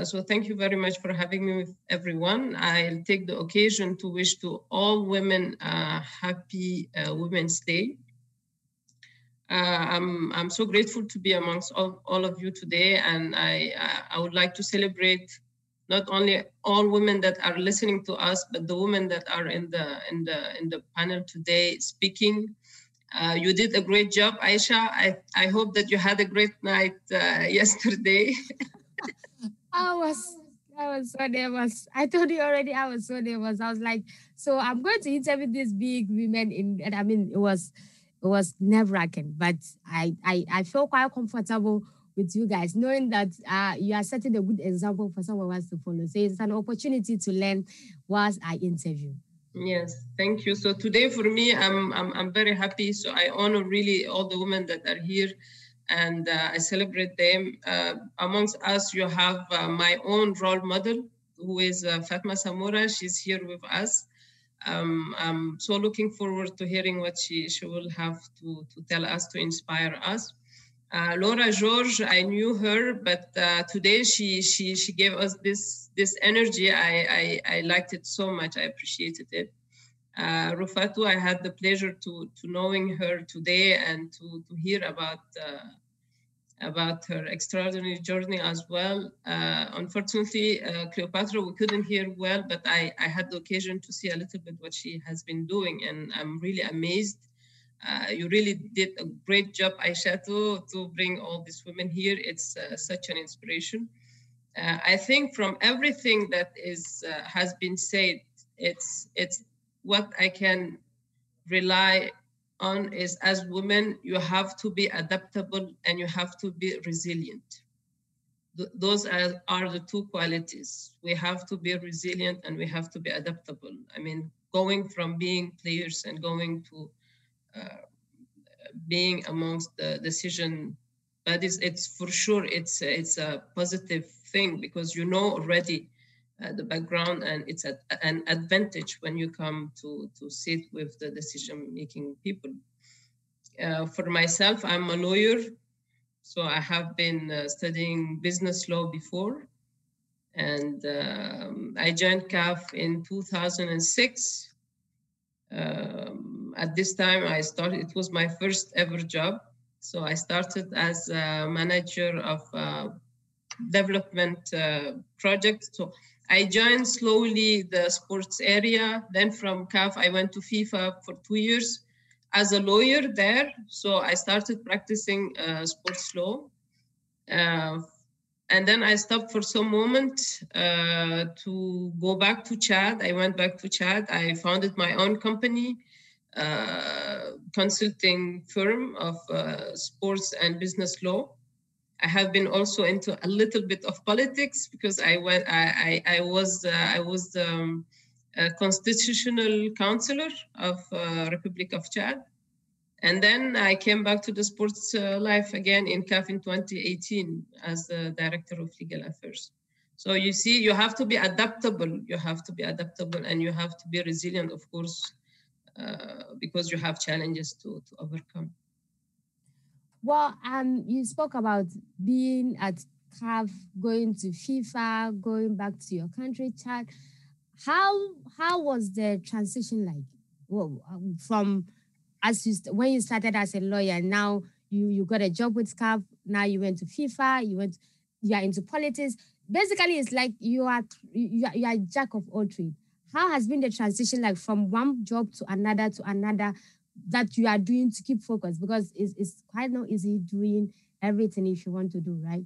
so thank you very much for having me with everyone. I'll take the occasion to wish to all women happy Women's Day. I'm so grateful to be amongst all of you today, and I would like to celebrate not only all women that are listening to us, but the women that are in the panel today speaking. You did a great job, Ayisha. I hope that you had a great night yesterday. I was so nervous. I told you already I was so nervous. I was like, so I'm going to interview these big women and I mean, it was nerve-wracking, but I feel quite comfortable with you guys, knowing that you are setting a good example for someone else to follow. So it's an opportunity to learn whilst I interview. Yes, thank you. So today for me, I'm very happy. So I honor really all the women that are here. and I celebrate them. Amongst us, you have my own role model, who is Fatma Samora. She's here with us. I'm so looking forward to hearing what she will have to tell us, to inspire us. Laura George, I knew her, but today she gave us this energy. I liked it so much. I appreciated it. Rufatu, I had the pleasure to knowing her today and to hear about her extraordinary journey as well. Unfortunately, Cleopatra, we couldn't hear well, but I had the occasion to see a little bit what she has been doing, and I'm really amazed. You really did a great job, Ayisha, to bring all these women here. It's such an inspiration. I think from everything that has been said, it's what I can rely on is, as women, you have to be adaptable and you have to be resilient. Those are the two qualities. We have to be resilient and we have to be adaptable. I mean, going from being players and going to being amongst the decision bodies, it's for sure it's a positive thing, because you know already the background, and it's an advantage when you come to sit with the decision-making people. For myself, I'm a lawyer, so I have been studying business law before, and I joined CAF in 2006. At this time, it was my first ever job. So I started as a manager of development project. So I joined slowly the sports area. Then from CAF, I went to FIFA for 2 years as a lawyer there. So I started practicing sports law. And then I stopped for some moment to go back to Chad. I went back to Chad. I founded my own company, consulting firm of sports and business law. I have been also into a little bit of politics, because I was a constitutional counselor of Republic of Chad. And then I came back to the sports life again in CAF in 2018 as the director of legal affairs. So you see, you have to be adaptable. You have to be adaptable, and you have to be resilient, of course, because you have challenges to overcome. Well, you spoke about being at CAF, going to FIFA, going back to your country, Chad. How was the transition like? Well, from when you started as a lawyer, now you got a job with CAF, now you went to FIFA, you are into politics. Basically, it's like you are a jack of all trades. How has been the transition like from one job to another that you are doing to keep focus? Because it's quite not easy doing everything if you want to do, right?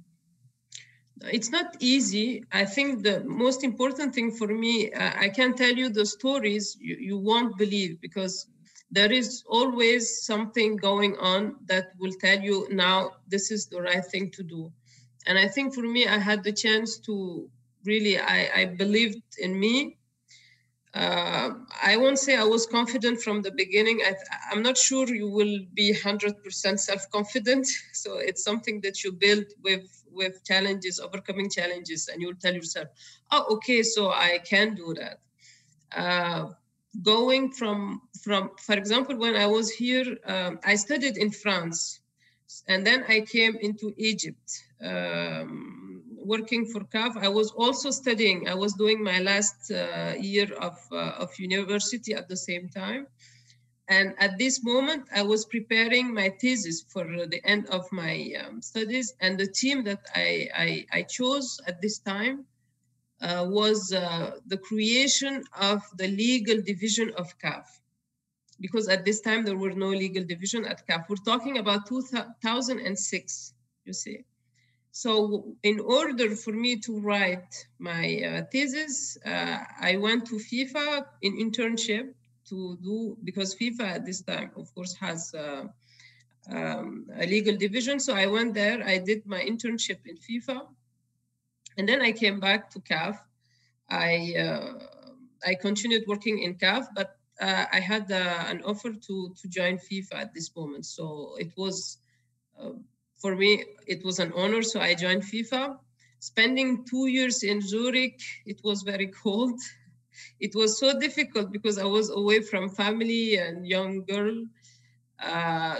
It's not easy. I think the most important thing for me, I can tell you the stories you won't believe, because there is always something going on that will tell you, now this is the right thing to do. And I think for me, I had the chance to really, I believed in me. I won't say I was confident from the beginning. I'm not sure you will be 100% self-confident. So it's something that you build with challenges, overcoming challenges, and you'll tell yourself, oh, okay, so I can do that. Going from, for example, when I was here, I studied in France, and then I came into Egypt. Working for CAF, I was also studying. I was doing my last year of university at the same time. And at this moment, I was preparing my thesis for the end of my studies. And the team that I chose at this time was the creation of the legal division of CAF. Because at this time, there were no legal division at CAF. We're talking about 2006, you see. So in order for me to write my thesis, I went to FIFA in internship to do, because FIFA at this time, of course, has a legal division. So I went there, I did my internship in FIFA, and then I came back to CAF. I continued working in CAF, but I had an offer to join FIFA at this moment. So it was, for me, it was an honor. So I joined FIFA. Spending 2 years in Zurich, it was very cold. It was so difficult because I was away from family and young girl.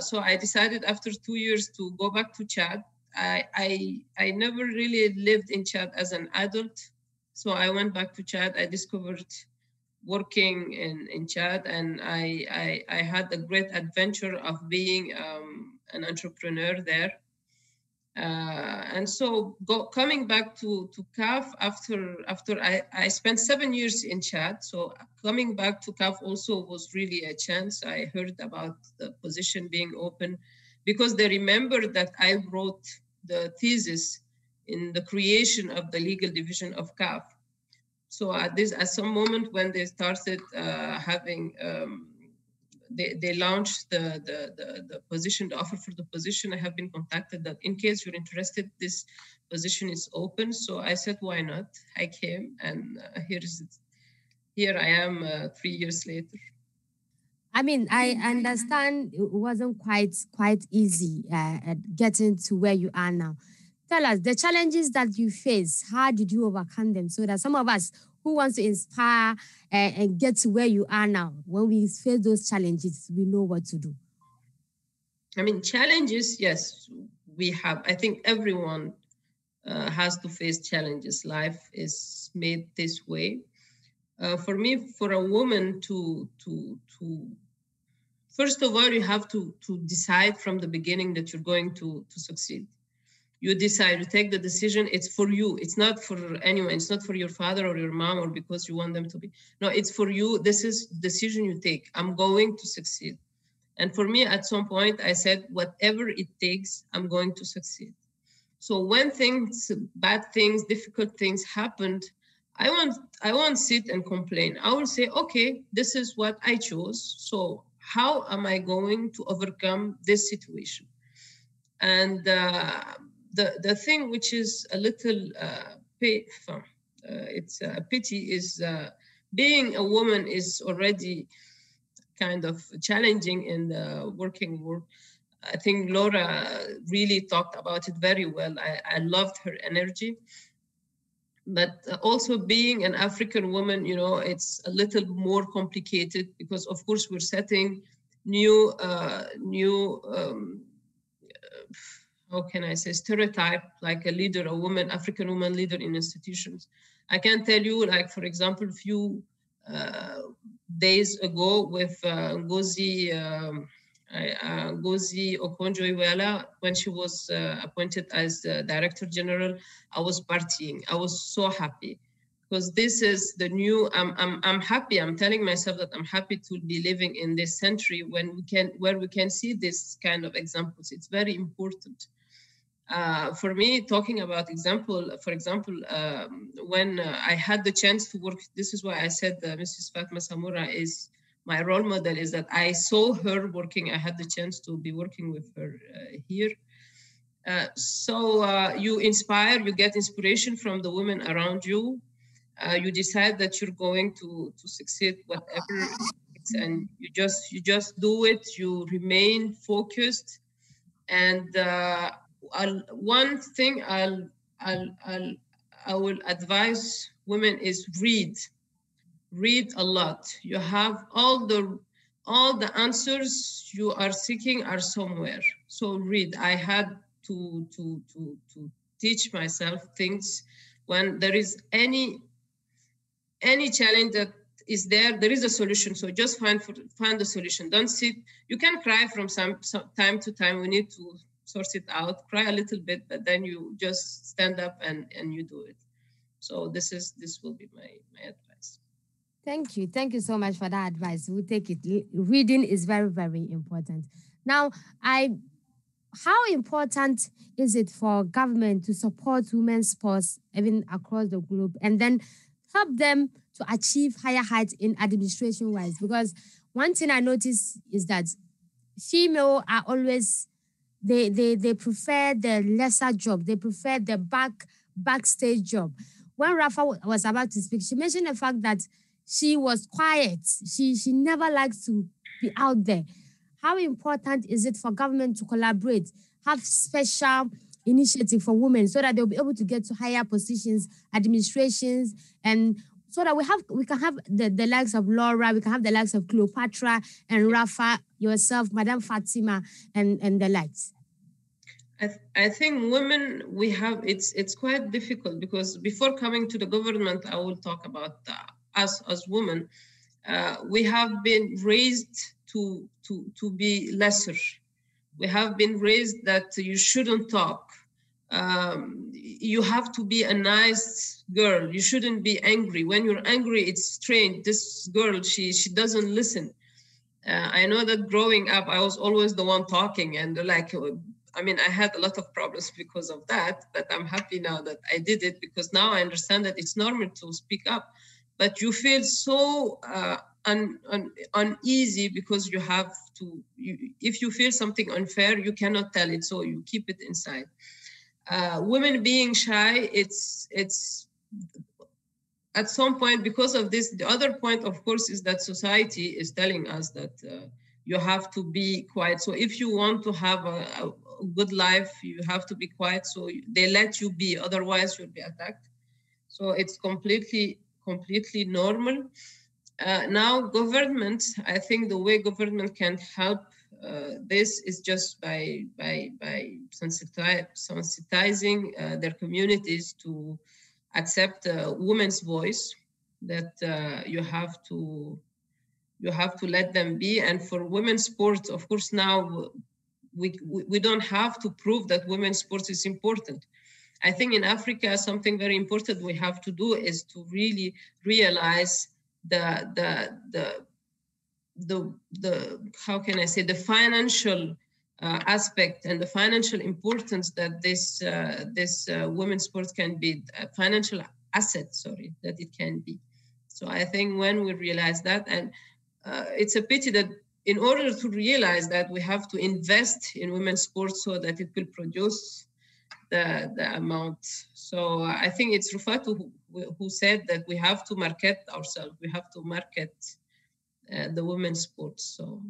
So I decided after 2 years to go back to Chad. I never really lived in Chad as an adult. So I went back to Chad. I discovered working in Chad, and I had a great adventure of being an entrepreneur there. And so coming back to CAF after I spent 7 years in Chad. So coming back to CAF also was really a chance. I heard about the position being open because they remembered that I wrote the thesis in the creation of the legal division of CAF. So at some moment when they started having they launched the position, the offer for the position, I have been contacted that in case you're interested, this position is open. So I said, why not? I came, and here I am 3 years later. I mean, I understand it wasn't quite easy getting to where you are now. Tell us the challenges that you face. How did you overcome them? So that some of us who wants to inspire and get to where you are now, when we face those challenges, we know what to do. I mean, challenges, yes, we have. I think everyone has to face challenges. Life is made this way. For me, for a woman to first of all, you have to decide from the beginning that you're going to succeed. You decide, you take the decision, it's for you. It's not for anyone. It's not for your father or your mom or because you want them to be. No, it's for you. This is decision you take. I'm going to succeed. And for me, at some point, I said, whatever it takes, I'm going to succeed. So when bad things, difficult things happened, I won't sit and complain. I will say, okay, this is what I chose. So how am I going to overcome this situation? And the thing which is a little it's a pity is being a woman is already kind of challenging in the working world. I think Laura really talked about it very well. I loved her energy. But also being an African woman, it's a little more complicated because, of course, we're setting new how can I say, stereotype, like a leader, a woman, African woman leader in institutions. I can tell you, like, for example, a few days ago with Ngozi Okonjo-Iweala, when she was appointed as the Director General, I was partying. I was so happy because this is the new. I'm happy. I'm telling myself that I'm happy to be living in this century where we can see this kind of examples. It's very important. For me, talking about example, for example, when I had the chance to work, this is why I said Mrs. Fatma Samura is my role model, is that I saw her working. I had the chance to be working with her here. So you inspire, you get inspiration from the women around you. You decide that you're going to succeed, whatever it's, and you just do it. You remain focused, and one thing I will advise women is read a lot. You have all the answers you are seeking are somewhere. So read. I had to teach myself things when there is any challenge that is there is a solution. So just find the solution. Don't sit. You can cry from some time to time. We need to sort it out. Cry a little bit, but then you just stand up and you do it. So this will be my advice. Thank you so much for that advice. We'll take it. Reading is very, very important. Now, how important is it for government to support women's sports even across the globe and then help them to achieve higher heights in administration-wise? Because one thing I notice is that female are always, they prefer the lesser job. They prefer the backstage job. When Rafa was about to speak, she mentioned the fact that she was quiet. She never likes to be out there. How important is it for government to collaborate? have special initiative for women so that they'll be able to get to higher positions, administrations, and so that we can have the likes of Laura, we can have the likes of Cleopatra and Rafa, yourself, Madame Fatima, and the likes. I think women, we have, it's quite difficult because before coming to the government, I will talk about us as women. We have been raised to be lesser. We have been raised that you shouldn't talk. You have to be a nice girl. You shouldn't be angry. When you're angry, it's strange. This girl, she doesn't listen. I know that growing up, I was always the one talking, and I mean, I had a lot of problems because of that, but I'm happy now that I did it because now I understand that it's normal to speak up, but you feel so uneasy because you have to, if you feel something unfair, you cannot tell it, so you keep it inside. Women being shy, it's at some point, because of this, the other point, of course, is that society is telling us that you have to be quiet. So if you want to have a good life, you have to be quiet. So they let you be, otherwise you'll be attacked. So it's completely normal. Now government, I think the way government can help this is just by sensitizing their communities to accept women's voice, that you have to let them be. And for women's sports, of course, now we don't have to prove that women's sports is important. I think in Africa, something very important we have to do is to really realize the how can I say, the financial aspect and the financial importance that this women's sports can be, financial asset, sorry, that it can be. So I think when we realize that, and it's a pity that in order to realize that, we have to invest in women's sports so that it will produce the amount. So I think it's Rufatu who said that we have to market ourselves. We have to market the women's sports. So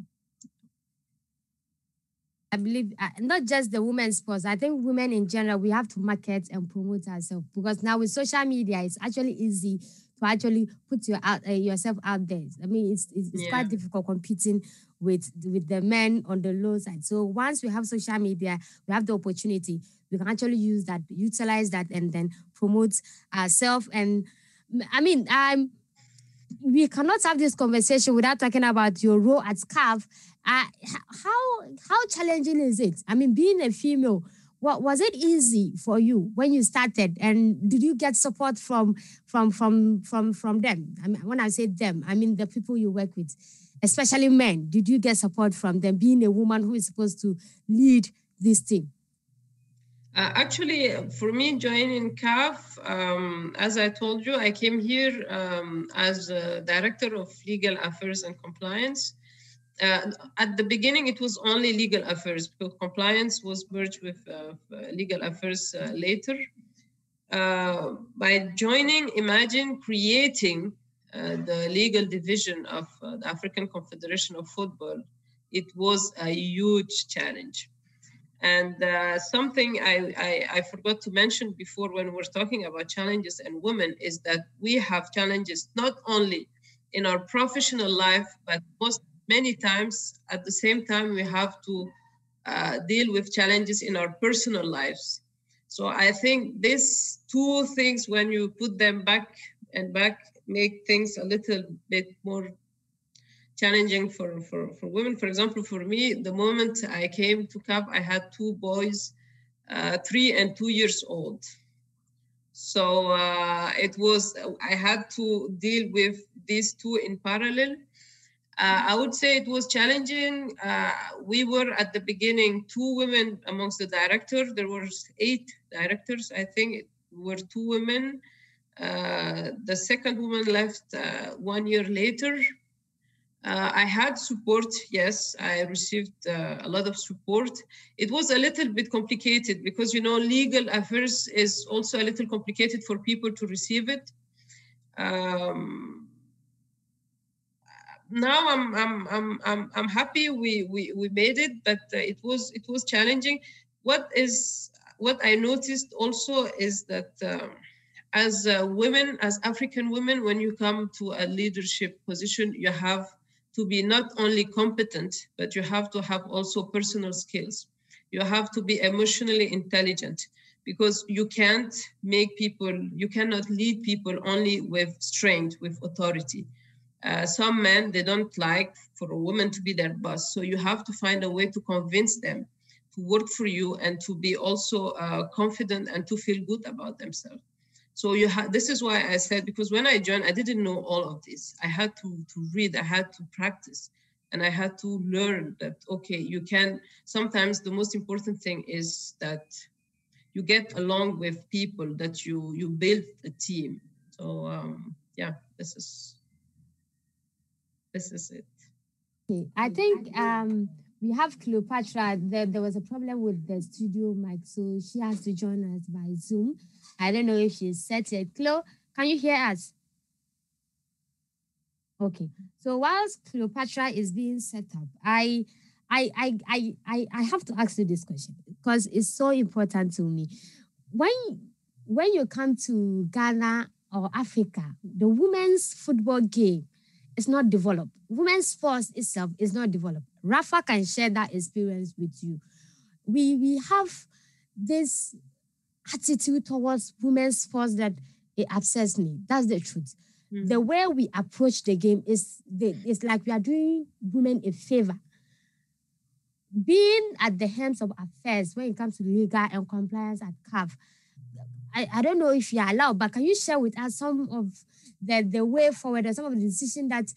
I believe not just the women's sports. I think women in general, we have to market and promote ourselves, because now with social media, it's actually easy to actually put yourself out there. I mean, it's quite difficult competing with the men on the low side. So once we have social media, we have the opportunity. We can actually utilize that, and then promote ourselves. And I mean, we cannot have this conversation without talking about your role at CAF. How challenging is it? I mean, being a female, was it easy for you when you started? And did you get support from them? I mean, when I say them, I mean the people you work with, especially men. Did you get support from them, being a woman who is supposed to lead this team? Actually, for me, joining CAF, as I told you, I came here as a Director of Legal Affairs and Compliance. At the beginning, it was only legal affairs, because compliance was merged with legal affairs later. By joining, imagine creating the legal division of the African Confederation of Football. It was a huge challenge. And something I forgot to mention before when we're talking about challenges and women is that we have challenges not only in our professional life, but many times at the same time we have to deal with challenges in our personal lives. So I think these two things, when you put them back and back, make things a little bit more challenging for women. For example, for me, the moment I came to CAF, I had two boys, 3 and 2 years old. So I had to deal with these two in parallel. I would say it was challenging. We were at the beginning 2 women amongst the directors. There were 8 directors. I think it were 2 women. The second woman left 1 year later. I had support, yes, I received a lot of support. It was a little bit complicated because, you know, legal affairs is also a little complicated for people to receive it. Now I'm happy we made it, but it was challenging. what I noticed also is that as women, as African women, when you come to a leadership position, you have to be not only competent, but you have to have also personal skills. You have to be emotionally intelligent, because you cannot lead people only with strength, with authority. Some men, they don't like for a woman to be their boss. So you have to find a way to convince them to work for you and to be also confident and to feel good about themselves. So this is why I said, because when I joined, I didn't know all of this. I had to read, I had to practice, and I had to learn that, okay, you can, sometimes the most important thing is that you get along with people, that you build a team. So yeah, this is it. Okay, I think we have Cleopatra. There was a problem with the studio mic, so she has to join us by Zoom. I don't know if she's set it. Cleo, can you hear us? Okay. So whilst Cleopatra is being set up, I have to ask you this question because it's so important to me. When you come to Ghana or Africa, the women's football game is not developed. Women's sports itself is not developed. Rafa can share that experience with you. We have this attitude towards women's sports that it upsets me. That's the truth. Mm. The way we approach the game is like we are doing women a favor. Being at the helms of affairs when it comes to legal and compliance at CAF, I don't know if you are allowed, but can you share with us some of the way forward or some of the decisions that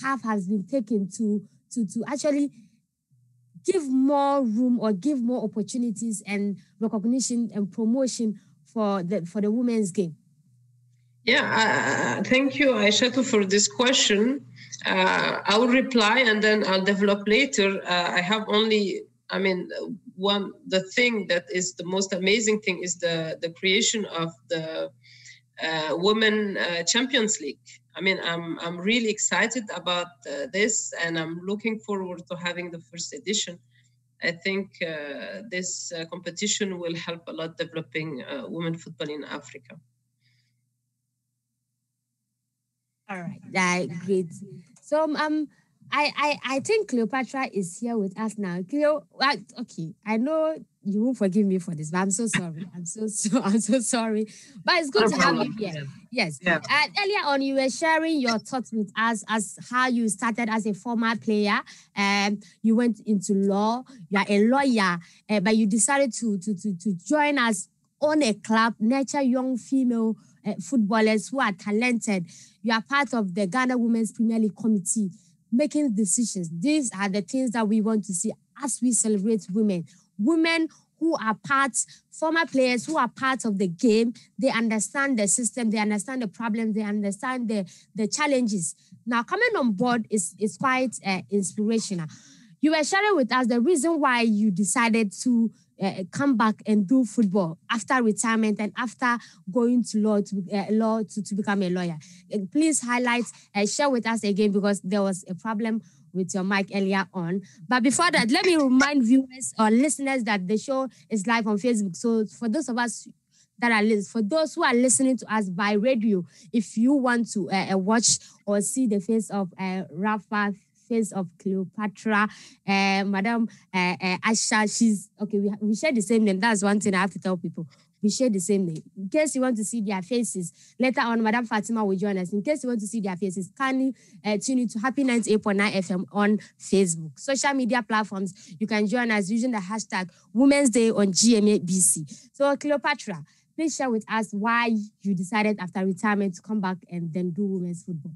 CAF has been taken to actually give more room or give more opportunities and recognition and promotion for the women's game? Yeah, thank you, Ayisha, for this question. I will reply and then I'll develop later. I have only, the thing that is the most amazing thing is the creation of the Women Champions League. I'm really excited about this, and I'm looking forward to having the first edition. I think this competition will help a lot developing women football in Africa. All right, great. So I think Cleopatra is here with us now. Cleo, okay, I know you won't forgive me for this, but I'm so sorry. I'm so sorry. But it's good to have you here. Yes. Yeah. Earlier on, you were sharing your thoughts with us as how you started as a former player. You went into law. You are a lawyer, but you decided to join us on a club, nurture young female footballers who are talented. You are part of the Ghana Women's Premier League Committee, making decisions. These are the things that we want to see as we celebrate women. Women who are former players who are part of the game. They understand the system, they understand the problems, they understand the challenges. Now, coming on board is quite inspirational. You were sharing with us the reason why you decided to come back and do football after retirement and after going to law to become a lawyer. Please highlight and share with us again, because there was a problem with your mic earlier on. But before that, let me remind viewers or listeners that the show is live on Facebook. So for those of us for those who are listening to us by radio, if you want to watch or see the face of Rafa, face of Cleopatra, Madam Ayisha, she's okay. We share the same name. That's one thing I have to tell people. We share the same name. In case you want to see their faces, later on, Madam Fatima will join us. In case you want to see their faces, kindly tune in to Happy 98.9 FM on Facebook. Social media platforms, you can join us using the hashtag Women's Day on GMABC. So, Cleopatra, please share with us why you decided after retirement to come back and then do women's football.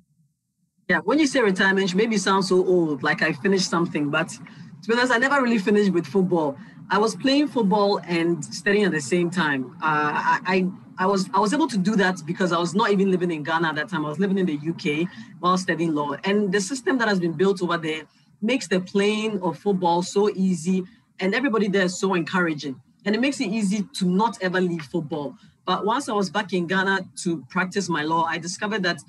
Yeah, when you say retirement, maybe it sounds so old, like I finished something, but to be honest, I never really finished with football. I was playing football and studying at the same time. I was able to do that because I was not even living in Ghana at that time. I was living in the UK while studying law. And the system that has been built over there makes the playing of football so easy, and everybody there is so encouraging. And it makes it easy to not ever leave football. But once I was back in Ghana to practice my law, I discovered that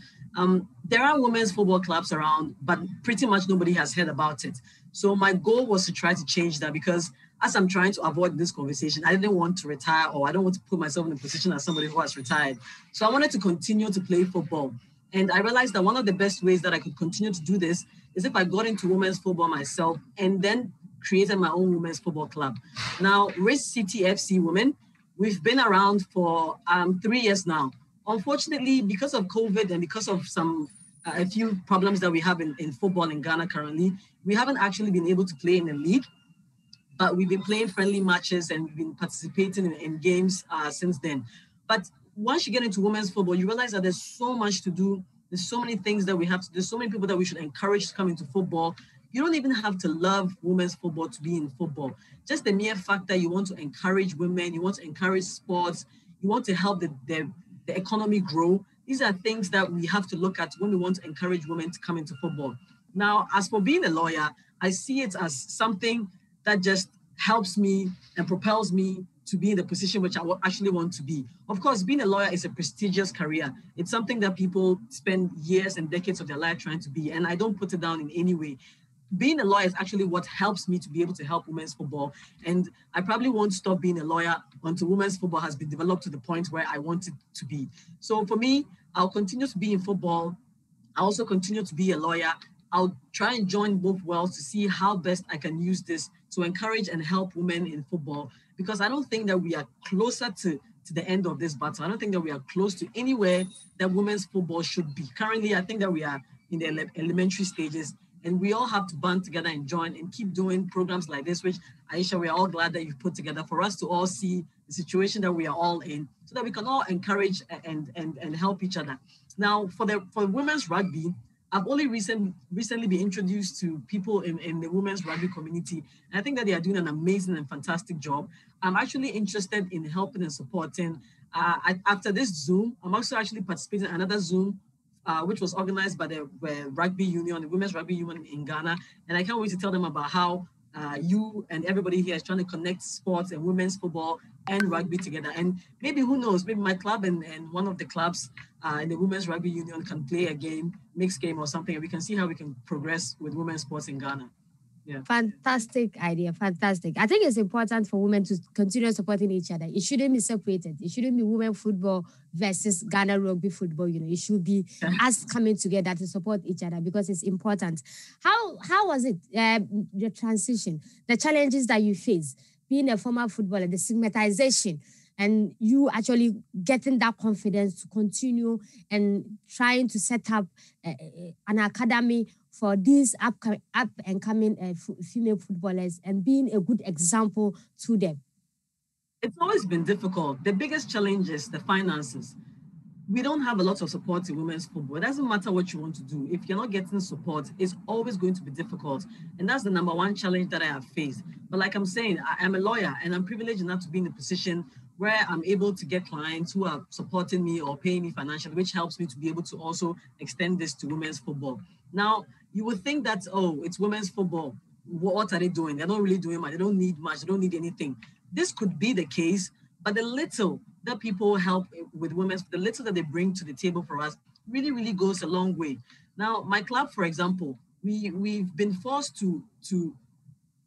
there are women's football clubs around, but pretty much nobody has heard about it. So my goal was to try to change that, because as I'm trying to avoid this conversation, I didn't want to retire, or I don't want to put myself in a position as somebody who has retired. So I wanted to continue to play football. And I realized that one of the best ways that I could continue to do this is if I got into women's football myself and then created my own women's football club. Now, Rich City FC Women, we've been around for 3 years now. Unfortunately, because of COVID and because of a few problems that we have in football in Ghana currently, we haven't actually been able to play in a league. But we've been playing friendly matches and we've been participating in games since then. But once you get into women's football, you realize that there's so much to do. There's so many things that we have to, there's so many people that we should encourage to come into football. You don't even have to love women's football to be in football. Just the mere fact that you want to encourage women, you want to encourage sports, you want to help the economy grow. These are things that we have to look at when we want to encourage women to come into football. Now, as for being a lawyer, I see it as something that just helps me and propels me to be in the position which I actually want to be. Of course, being a lawyer is a prestigious career. It's something that people spend years and decades of their life trying to be, and I don't put it down in any way. Being a lawyer is actually what helps me to be able to help women's football. And I probably won't stop being a lawyer until women's football has been developed to the point where I want it to be. So for me, I'll continue to be in football. I also continue to be a lawyer. I'll try and join both worlds to see how best I can use this to encourage and help women in football, because I don't think that we are closer to the end of this battle. I don't think that we are close to anywhere that women's football should be. Currently, I think that we are in the elementary stages, and we all have to band together and join and keep doing programs like this, which, Ayisha, we are all glad that you've put together for us to all see the situation that we are all in, so that we can all encourage and help each other. Now, for women's rugby, I've only recently been introduced to people in the women's rugby community. And I think that they are doing an amazing and fantastic job. I'm actually interested in helping and supporting. After this Zoom, I'm also actually participating in another Zoom, which was organized by the rugby union, the women's rugby union in Ghana. And I can't wait to tell them about how you and everybody here is trying to connect sports and women's football and rugby together. And maybe, who knows, maybe my club and one of the clubs in the women's rugby union can play a game, mixed game or something, and we can see how we can progress with women's sports in Ghana. Yeah. Fantastic idea. Fantastic. I think it's important for women to continue supporting each other. It shouldn't be separated. It shouldn't be women football versus Ghana rugby football. It should be us coming together to support each other, because it's important. How was it, the transition, the challenges that you face, being a former footballer, the stigmatization, and you actually getting that confidence to continue and trying to set up an academy for these up and coming female footballers and being a good example to them? It's always been difficult. The biggest challenge is the finances. We don't have a lot of support in women's football. It doesn't matter what you want to do. If you're not getting support, it's always going to be difficult. And that's the number one challenge that I have faced. But like I'm saying, I'm a lawyer and I'm privileged enough to be in a position where I'm able to get clients who are supporting me or paying me financially, which helps me to be able to also extend this to women's football. Now, you would think that, oh, it's women's football. What are they doing? They're not really doing much. They don't need much. They don't need anything. This could be the case, but the little that people help with women, the little that they bring to the table for us really, really goes a long way. Now, my club, for example, we've been forced to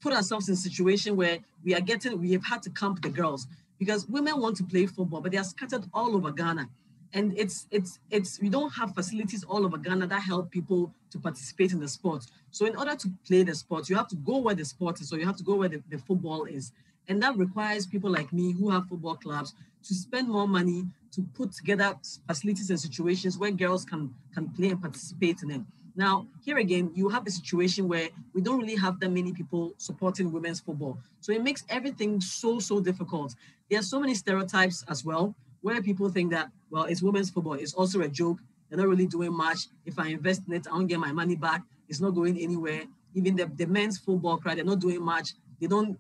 put ourselves in a situation where we have had to camp the girls, because women want to play football, but they are scattered all over Ghana. And we don't have facilities all over Ghana that help people to participate in the sport. So in order to play the sport, you have to go where the sport is, or you have to go where the football is. And that requires people like me who have football clubs to spend more money to put together facilities and situations where girls can play and participate in it. Now, here again, you have a situation where we don't really have that many people supporting women's football. So it makes everything so difficult. There are so many stereotypes as well, where people think that, well, it's women's football. It's also a joke. They're not really doing much. If I invest in it, I won't get my money back. It's not going anywhere. Even the men's football crowd, they're not doing much. They don't.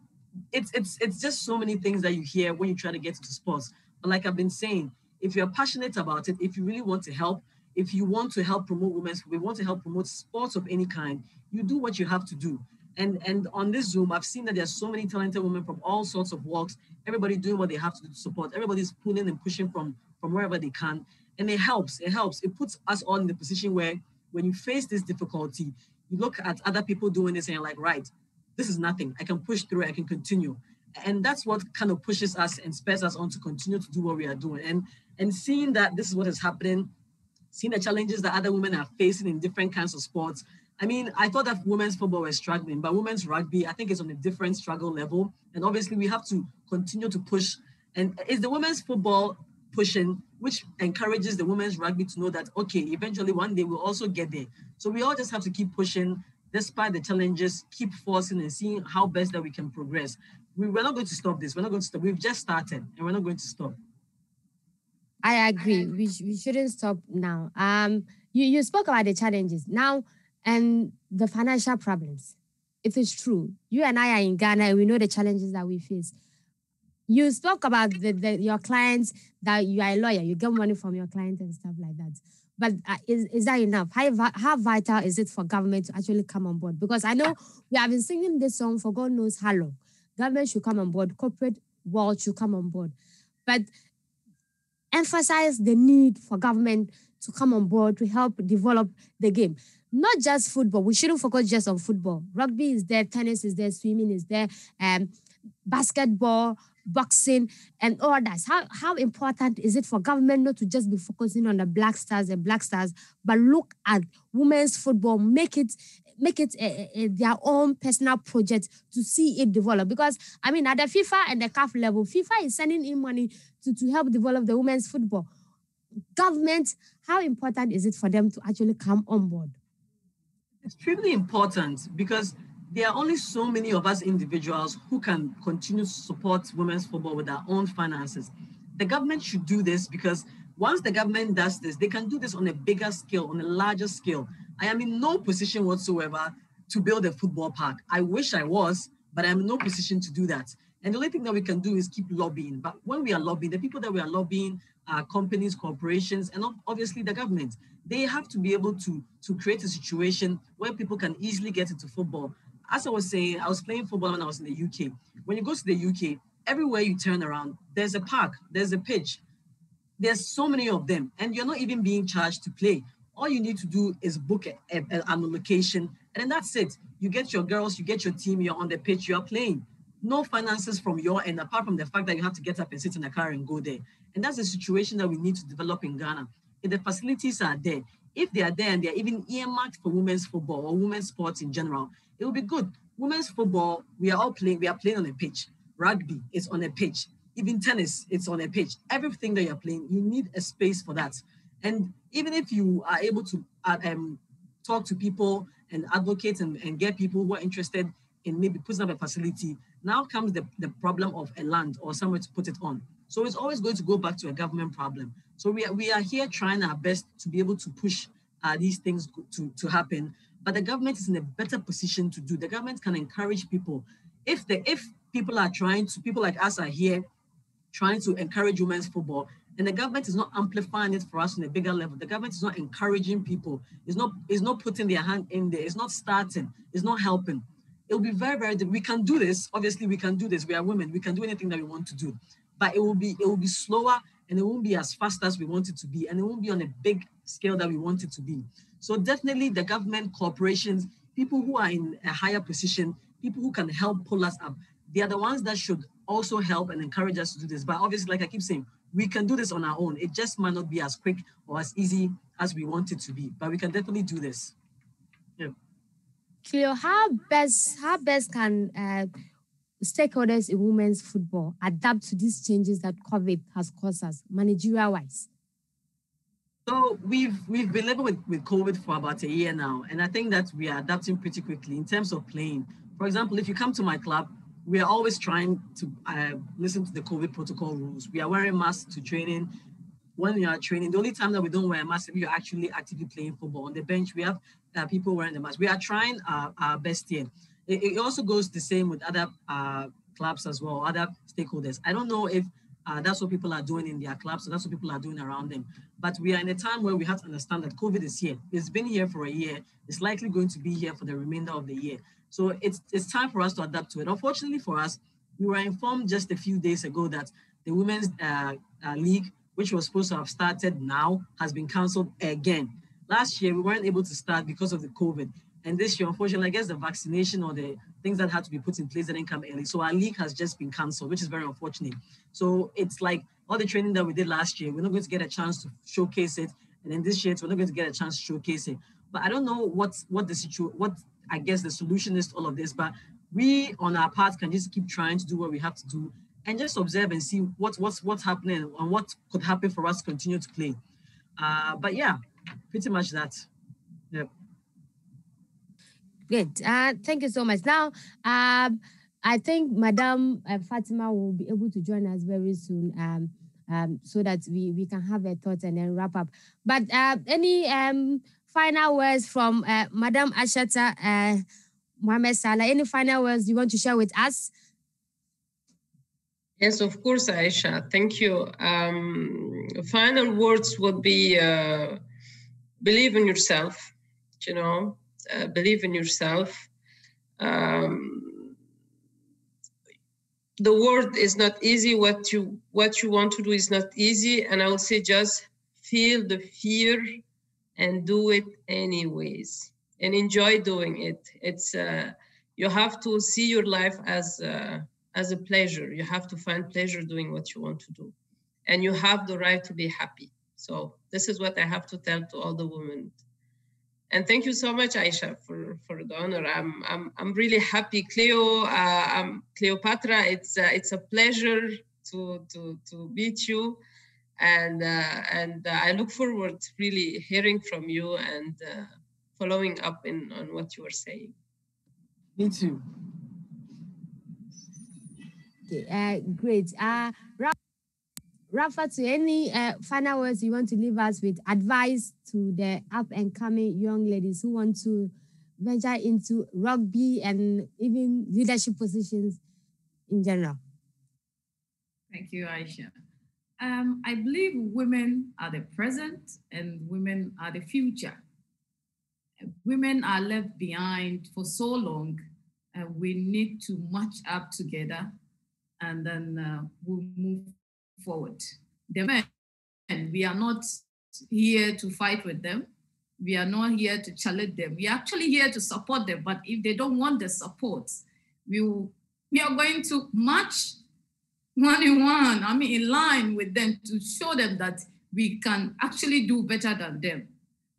It's just so many things that you hear when you try to get into sports. But like I've been saying, if you're passionate about it, if you really want to help, if you want to help promote we want to help promote sports of any kind, you do what you have to do. And on this Zoom, I've seen that there's so many talented women from all sorts of walks, everybody doing what they have to do to support. Everybody's pulling and pushing from wherever they can. And it helps. It puts us all in the position where when you face this difficulty, you look at other people doing this and you're like, right, this is nothing. I can push through, I can continue. And that's what kind of pushes us and spurs us on to continue to do what we are doing. And seeing that this is what is happening, seeing the challenges that other women are facing in different kinds of sports. I mean, I thought that women's football was struggling, but women's rugby, I think it's on a different struggle level. And obviously we have to continue to push. And it's the women's football pushing, which encourages the women's rugby to know that, okay, eventually one day we'll also get there. So we all just have to keep pushing despite the challenges, keep forcing and seeing how best that we can progress. We're not going to stop this. We're not going to stop. We've just started and we're not going to stop. I agree. We shouldn't stop now. You spoke about the challenges now and the financial problems. It is true. You and I are in Ghana and we know the challenges that we face. You spoke about your clients, that you are a lawyer, you get money from your clients and stuff like that. But is that enough? How vital is it for government to actually come on board? Because I know we have been singing this song for God knows how long. Government should come on board, corporate world should come on board. But emphasize the need for government to come on board to help develop the game. Not just football. We shouldn't focus just on football. Rugby is there, tennis is there, swimming is there, basketball, boxing, and all that. How important is it for government not to just be focusing on the Black Stars, but look at women's football, make it their own personal project to see it develop? Because I mean, at the FIFA and the CAF level, FIFA is sending in money to help develop the women's football. Government, how important is it for them to actually come on board? Extremely important, because there are only so many of us individuals who can continue to support women's football with our own finances. The government should do this, because once the government does this, they can do this on a bigger scale, on a larger scale. I am in no position whatsoever to build a football park. I wish I was, but I'm in no position to do that. And the only thing that we can do is keep lobbying. But when we are lobbying, the people that we are lobbying are companies, corporations, and obviously the government. They have to be able to create a situation where people can easily get into football. As I was saying, I was playing football when I was in the UK. When you go to the UK, everywhere you turn around, there's a park, there's a pitch. There's so many of them, and you're not even being charged to play. All you need to do is book an location, and then that's it. You get your girls, you get your team, you're on the pitch, you're playing. No finances from your end, apart from the fact that you have to get up and sit in a car and go there. And that's the situation that we need to develop in Ghana. If the facilities are there, if they are there and they're even earmarked for women's football or women's sports in general, it will be good. Women's football, we are playing on a pitch. Rugby is on a pitch. Even tennis, it's on a pitch. Everything that you're playing, you need a space for that. And even if you are able to talk to people and advocate and get people who are interested in maybe putting up a facility, now comes the problem of a land or somewhere to put it on. So it's always going to go back to a government problem. So we are here trying our best to be able to push these things to happen. But the government is in a better position to do. The government can encourage people. If people like us are here trying to encourage women's football, and the government is not amplifying it for us on a bigger level. The government is not encouraging people. Is not putting their hand in there. It's not starting. It's not helping. It will be very, very. We can do this. Obviously, we can do this. We are women. We can do anything that we want to do, but it will be slower, and it won't be as fast as we want it to be, and it won't be on a big scale that we want it to be. So definitely, the government, corporations, people who are in a higher position, people who can help pull us up, they are the ones that should also help and encourage us to do this. But obviously, like I keep saying, we can do this on our own. It just might not be as quick or as easy as we want it to be, but we can definitely do this. Yeah. Cleo, how best can stakeholders in women's football adapt to these changes that COVID has caused us, managerial-wise? So we've been living with COVID for about a year now, and I think that we are adapting pretty quickly in terms of playing. For example, if you come to my club, we are always trying to listen to the COVID protocol rules. We are wearing masks to training. When you are training, the only time that we don't wear a mask is if you're actually actively playing football. On the bench, we have people wearing the mask. We are trying our best here. It also goes the same with other clubs as well, other stakeholders. I don't know if that's what people are doing in their clubs, so that's what people are doing around them. But we are in a time where we have to understand that COVID is here. It's been here for a year. It's likely going to be here for the remainder of the year. So it's time for us to adapt to it. Unfortunately for us, we were informed just a few days ago that the women's league, which was supposed to have started now, has been canceled again. Last year, we weren't able to start because of the COVID. And this year, unfortunately, I guess the vaccination or the things that had to be put in place didn't come early. So our league has just been cancelled, which is very unfortunate. So it's like all the training that we did last year, we're not going to get a chance to showcase it. And then this year, we're not going to get a chance to showcase it. But I don't know what I guess the solution is to all of this. But we, on our part, can just keep trying to do what we have to do and just observe and see what's happening and what could happen for us to continue to play. But yeah, pretty much that. Yep. Great. Thank you so much. Now, I think Madam Fatima will be able to join us very soon, so that we can have a thought and then wrap up. But any final words from Madam Ashata Mohammed Salah? Any final words you want to share with us? Yes, of course, Ayisha. Thank you. Final words would be believe in yourself. Believe in yourself. The world is not easy. What you want to do is not easy. And I would say just feel the fear and do it anyways and enjoy doing it. It's you have to see your life as a pleasure. You have to find pleasure doing what you want to do. And you have the right to be happy. So this is what I have to tell to all the women. And thank you so much, Ayisha, for the honor. I'm really happy, Cleopatra. It's a pleasure to meet you, and I look forward to really hearing from you and following up on what you were saying. Me too. Okay, great. Rafa, to any final words you want to leave us with, advice to the up and coming young ladies who want to venture into rugby and even leadership positions in general? Thank you, Ayisha. I believe women are the present and women are the future. Women are left behind for so long, and we need to match up together, and then we'll move forward. The men, we are not here to fight with them. We are not here to challenge them. We are actually here to support them. But if they don't want the support, we are going to march one-on-one, in line with them to show them that we can actually do better than them.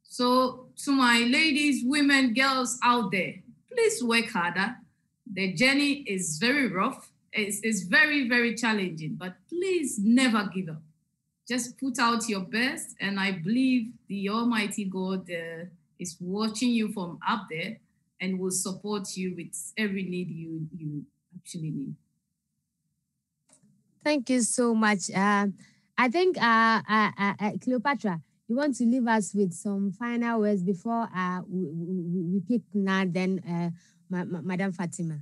So to my ladies, women, girls out there, please work harder. The journey is very rough. It's very, very challenging, but please never give up. Just put out your best, and I believe the Almighty God is watching you from up there and will support you with every need you actually need. Thank you so much. I think, Cleopatra, you want to leave us with some final words before we pick now, then Madam Fatima.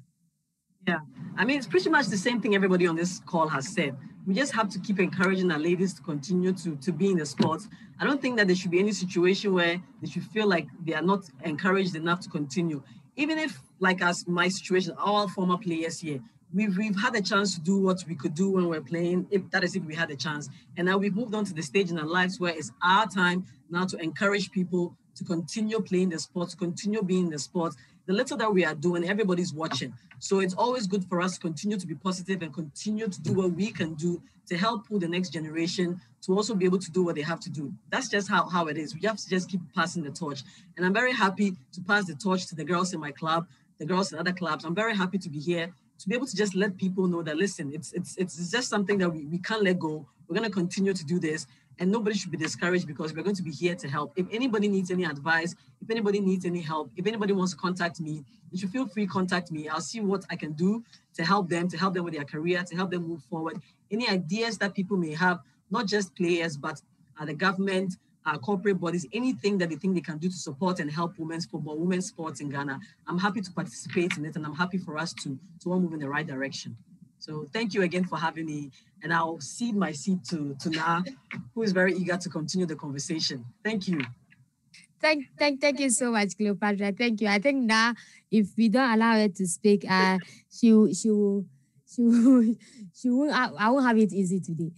Yeah, it's pretty much the same thing everybody on this call has said. We just have to keep encouraging our ladies to continue to be in the sports. I don't think that there should be any situation where they should feel like they are not encouraged enough to continue. Even if, like as my situation, our former players here, we've had a chance to do what we could do when we're playing, if we had a chance. And now we've moved on to the stage in our lives where it's our time now to encourage people to continue playing the sport, to continue being in the sport. The little that we are doing, everybody's watching. So it's always good for us to continue to be positive and continue to do what we can do to help pull the next generation to also be able to do what they have to do. That's just how it is. We have to just keep passing the torch. And I'm very happy to pass the torch to the girls in my club, the girls in other clubs. I'm very happy to be here, to be able to just let people know that, listen, it's just something that we can't let go. We're going to continue to do this. And nobody should be discouraged because we're going to be here to help. If anybody needs any advice, if anybody needs any help, if anybody wants to contact me, you should feel free to contact me. I'll see what I can do to help them with their career, to help them move forward. Any ideas that people may have, not just players, but the government, corporate bodies, anything that they think they can do to support and help women's football, women's sports in Ghana, I'm happy to participate in it, and I'm happy for us to all move in the right direction. So thank you again for having me, and I'll cede my seat to Na, who is very eager to continue the conversation. Thank you. Thank you so much, Cleopatra. Thank you. I think now, if we don't allow her to speak, she will she won't. I won't have it easy today.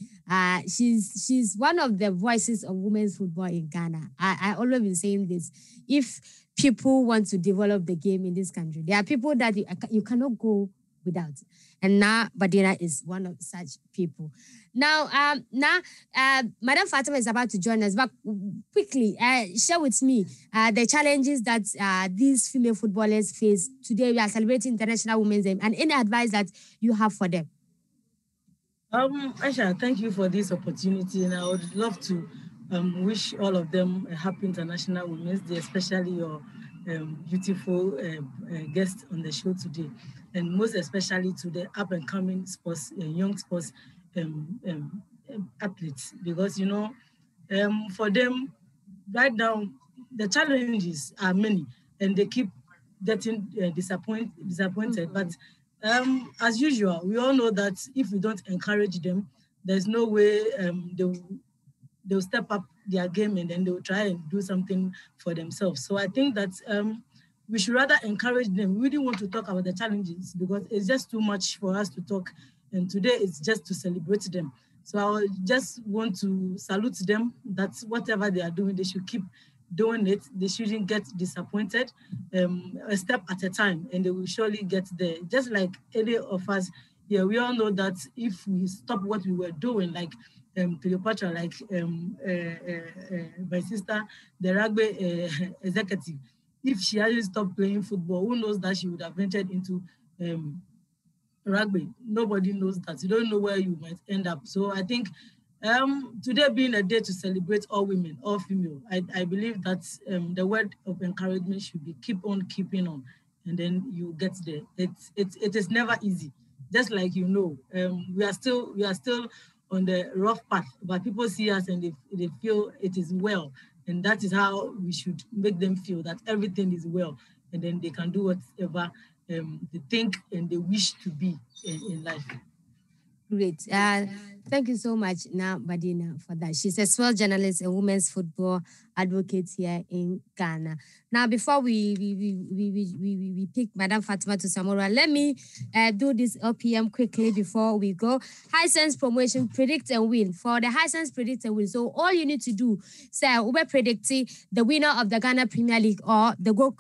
She's one of the voices of women's football in Ghana. I always been saying this. If people want to develop the game in this country, there are people that you cannot go without. And now Badina is one of such people. Now, Madam Fatima is about to join us, but quickly, share with me the challenges that these female footballers face. Today, we are celebrating International Women's Day, and any advice that you have for them. Aisha, thank you for this opportunity, and I would love to wish all of them a happy International Women's Day, especially your beautiful guest on the show today, and most especially to the up and coming sports, young sports athletes, because for them right now the challenges are many, and they keep getting disappointed. But as usual, we all know that if we don't encourage them, there's no way they'll step up their game, and then they'll try and do something for themselves. So I think that we should rather encourage them. We really want to talk about the challenges because it's just too much for us to talk. And today it's just to celebrate them. So I just want to salute them that whatever they are doing, they should keep doing it. They shouldn't get disappointed, a step at a time, and they will surely get there. Just like any of us, yeah, we all know that if we stop what we were doing, like Cleopatra, like my sister, the rugby executive, if she hadn't stopped playing football, who knows that she would have ventured into rugby. Nobody knows that. You don't know where you might end up. So I think today being a day to celebrate all women, all female, I believe that the word of encouragement should be keep on keeping on, and then you get there. It is never easy. Just like we are still on the rough path, but people see us and they feel it is well, and that is how we should make them feel that everything is well, and then they can do whatever they think and they wish to be in life. Great. Thank you so much, Badina, for that. She's a swell journalist and women's football advocate here in Ghana. Now, before we pick Madam Fatima to Samora, let me do this LPM quickly before we go. High Sense Promotion, predict and win. For the High Sense predict and win, so all you need to do, say, we predict the winner of the Ghana Premier League or the goal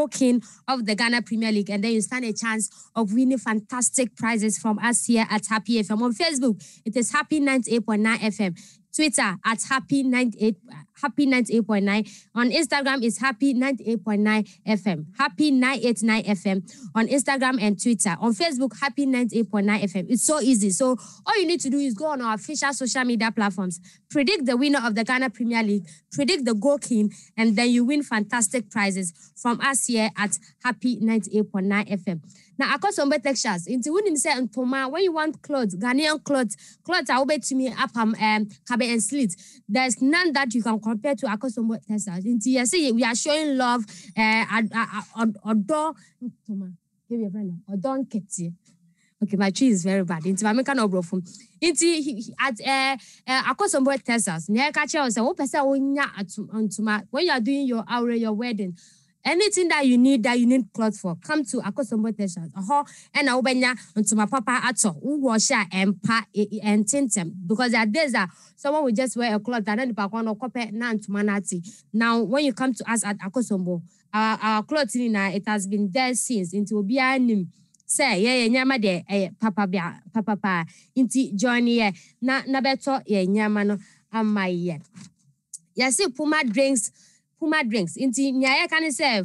king of the Ghana Premier League, and then you stand a chance of winning fantastic prizes from us here at Happy FM. On Facebook, it is Happy 98.9 FM. Twitter at Happy 98.9. On Instagram is Happy 98.9 FM. Happy 989 FM on Instagram and Twitter. On Facebook, Happy 98.9 FM. It's so easy. So all you need to do is go on our official social media platforms, predict the winner of the Ghana Premier League, predict the goal king, and then you win fantastic prizes from us here at Happy 98.9 FM. Now, I got some better textures. Into when you want clothes, Ghanaian clothes are over to me up cabe and slit. There's none that you can compare to Akosombo textures. Into you see, we are showing love. Odo, give your friend Odon Ketty. Okay, my tree is very bad. Into American Obrofum. Into at Akosombo textures. Near catcher was a when you are doing your hour, your wedding. Anything that you need clothes for, come to Akosombo Textiles. And I'll be to my papa at all. Wash and pa and tintem. Because there are days that someone will just wear a cloth and then the back on or copy nan to manati. Now, when you come to us at Akosombo, our clothing it has been there since into Obianim. Say, nyama de papa inti Johnny na beto nyama no amaye. Yes, Puma drinks. Inti nyaya can say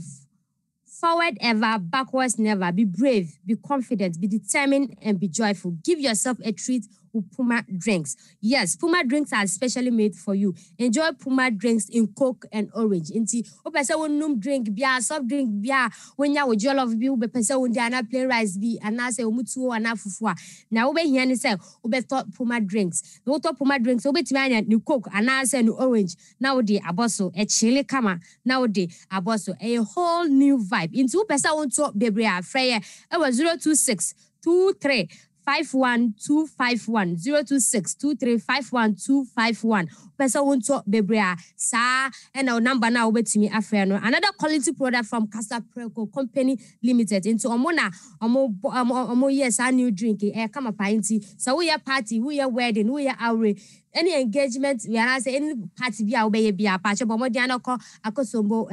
forward ever, backwards never. Be brave, be confident, be determined, and be joyful. Give yourself a treat with Puma drinks. Yes, Puma drinks are specially made for you. Enjoy Puma drinks in Coke and Orange. Inti opesa wonum drink bia, soft drink bia, when ya wo jollof bi, opesa won dia na plain rice bi, anase omutuo ana fufua. Na obe hia ni say obeto Puma drinks. No to Puma drinks, obetimi anya ni Coke anase ni Orange. Now de aboso e chile kama. Now de aboso a whole new vibe. Into opesa won to bebre afreye. E was 026 23 51251 0262351 pesa wonto bebrea sa and our number now wetimi afre no another quality product from Casa Preco Company Limited into omona omo yes a new drink e kama painti so we party we wedding we aure any engagement we are say any party bia obeye bia pa che bomo dia no ko akosombo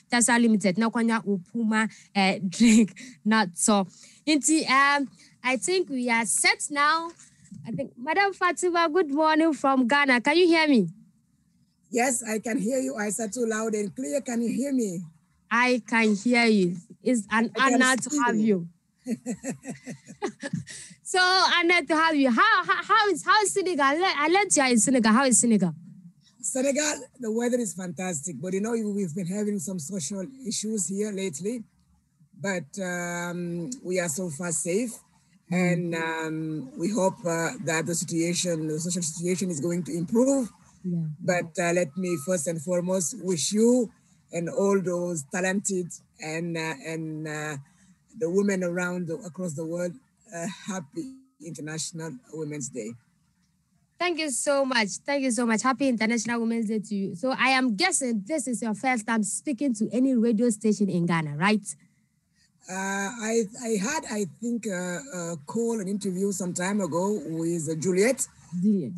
Casa Limited na kwanya upuma drink not so into I think we are set now. I think Madam Fatima, good morning from Ghana. Can you hear me? Yes, I can hear you, Ayisha, too loud and clear. Can you hear me? I can hear you. It's an honor to have you. So honored to have you. How is Senegal? I learned you are in Senegal. How is Senegal? Senegal, the weather is fantastic, but you know we've been having some social issues here lately, but we are so far safe. And we hope that the social situation is going to improve. Yeah. But let me first and foremost wish you and all those talented and the women across the world a happy International Women's Day. Thank you so much. Thank you so much. Happy International Women's Day to you. So I am guessing this is your first time speaking to any radio station in Ghana, right? I had, I think, a call, an interview some time ago with Juliet,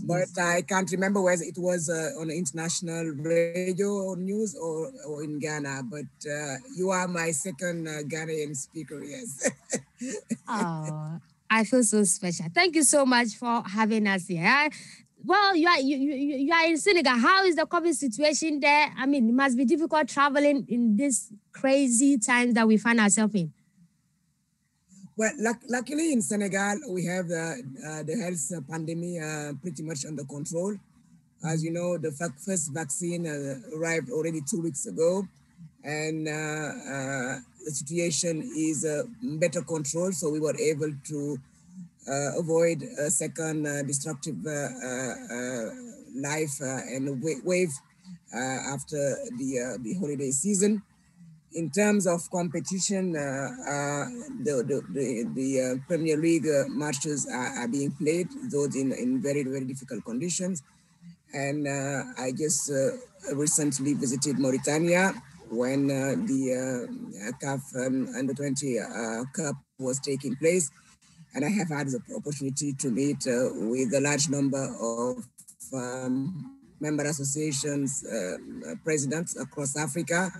but Yes. I can't remember whether it was on international radio or news or in Ghana. But you are my second Ghanaian speaker, yes. Oh, I feel so special. Thank you so much for having us here. Well, you are in Senegal. How is the COVID situation there? I mean, it must be difficult traveling in this crazy times that we find ourselves in. Well, luckily in Senegal, we have the health pandemic pretty much under control. As you know, the first vaccine arrived already 2 weeks ago, and the situation is better controlled. So we were able to avoid a second destructive life and wave after the holiday season. In terms of competition, the Premier League matches are being played, those in very, very difficult conditions. And I just recently visited Mauritania when the CAF Under 20 Cup was taking place. And I have had the opportunity to meet with a large number of member associations, presidents across Africa.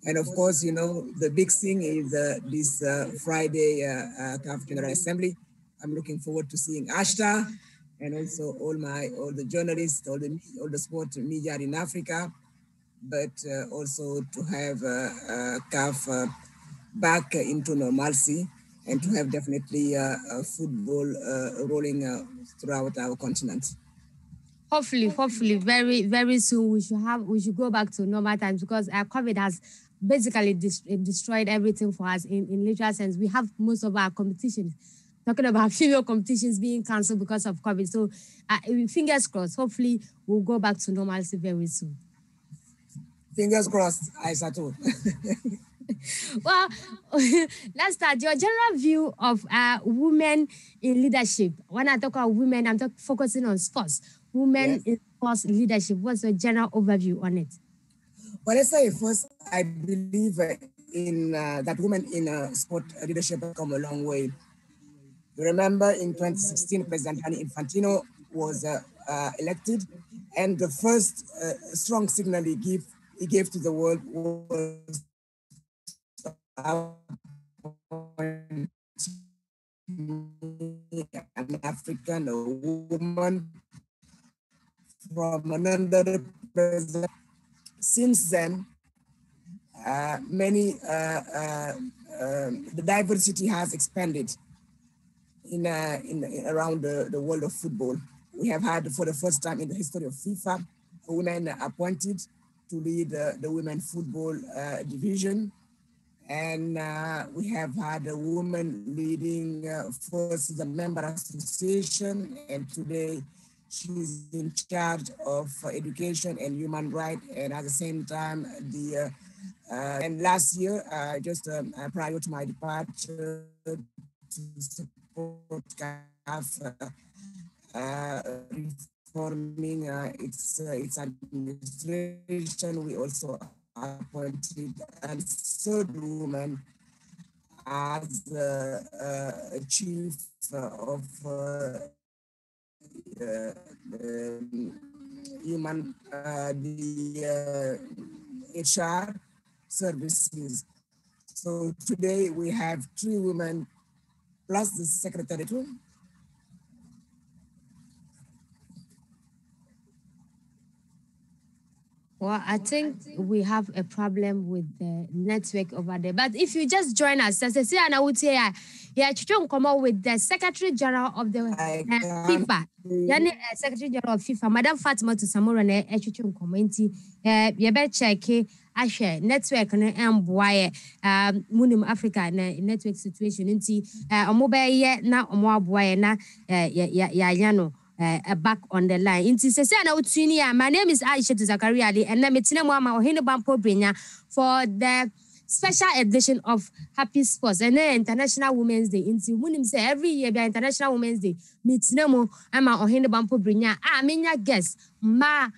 And of course, you know, the big thing is this Friday CAF General Assembly. I'm looking forward to seeing Ashta and also all the journalists, all the sport media in Africa, but also to have CAF back into normalcy and to have definitely football rolling throughout our continent. Hopefully, very, very soon we should go back to normal times because COVID has basically destroyed everything for us in literal sense. We have most of our competitions, talking about female competitions being cancelled because of COVID. So fingers crossed, hopefully we'll go back to normalcy very soon. Fingers crossed, Ayisha too. Well, let's start. Your general view of women in leadership. When I talk about women, I'm focusing on sports. Women in sports leadership. What's your general overview on it? Well, let's say first, I believe in that women in sport leadership have come a long way. You remember in 2016, President Gianni Infantino was elected, and the first strong signal he gave to the world was an African woman from another president. Since then, the diversity has expanded in around the world of football. We have had, for the first time in the history of FIFA, women appointed to lead the women football division. And we have had a woman leading first the member association, and today she's in charge of education and human rights, and at the same time, and last year, just prior to my departure to support CAF reforming its administration. We also appointed a third woman as chief of the HR services. So today we have 3 women plus the secretary too. Well, I think we have a problem with the network over there. But if you just join us, as I say, and I would say, yeah, you come out with the Secretary General of the FIFA. Yani Secretary General of FIFA, Madam Fatima to Samora na echuchu nkomo yebe check ahwe network no emboa munim Africa na network situation nti omo be ye na omo aboa na ya no back on the line. Inti sese na utuni ya. My name is Ayisha Zakaria Ali and na metina mo ama ohene bampo brenya for the special edition of Happy Sports and International Women's Day. Inti munim say every year be International Women's Day. Metina mo ama ohene bampo brenya menya guest ma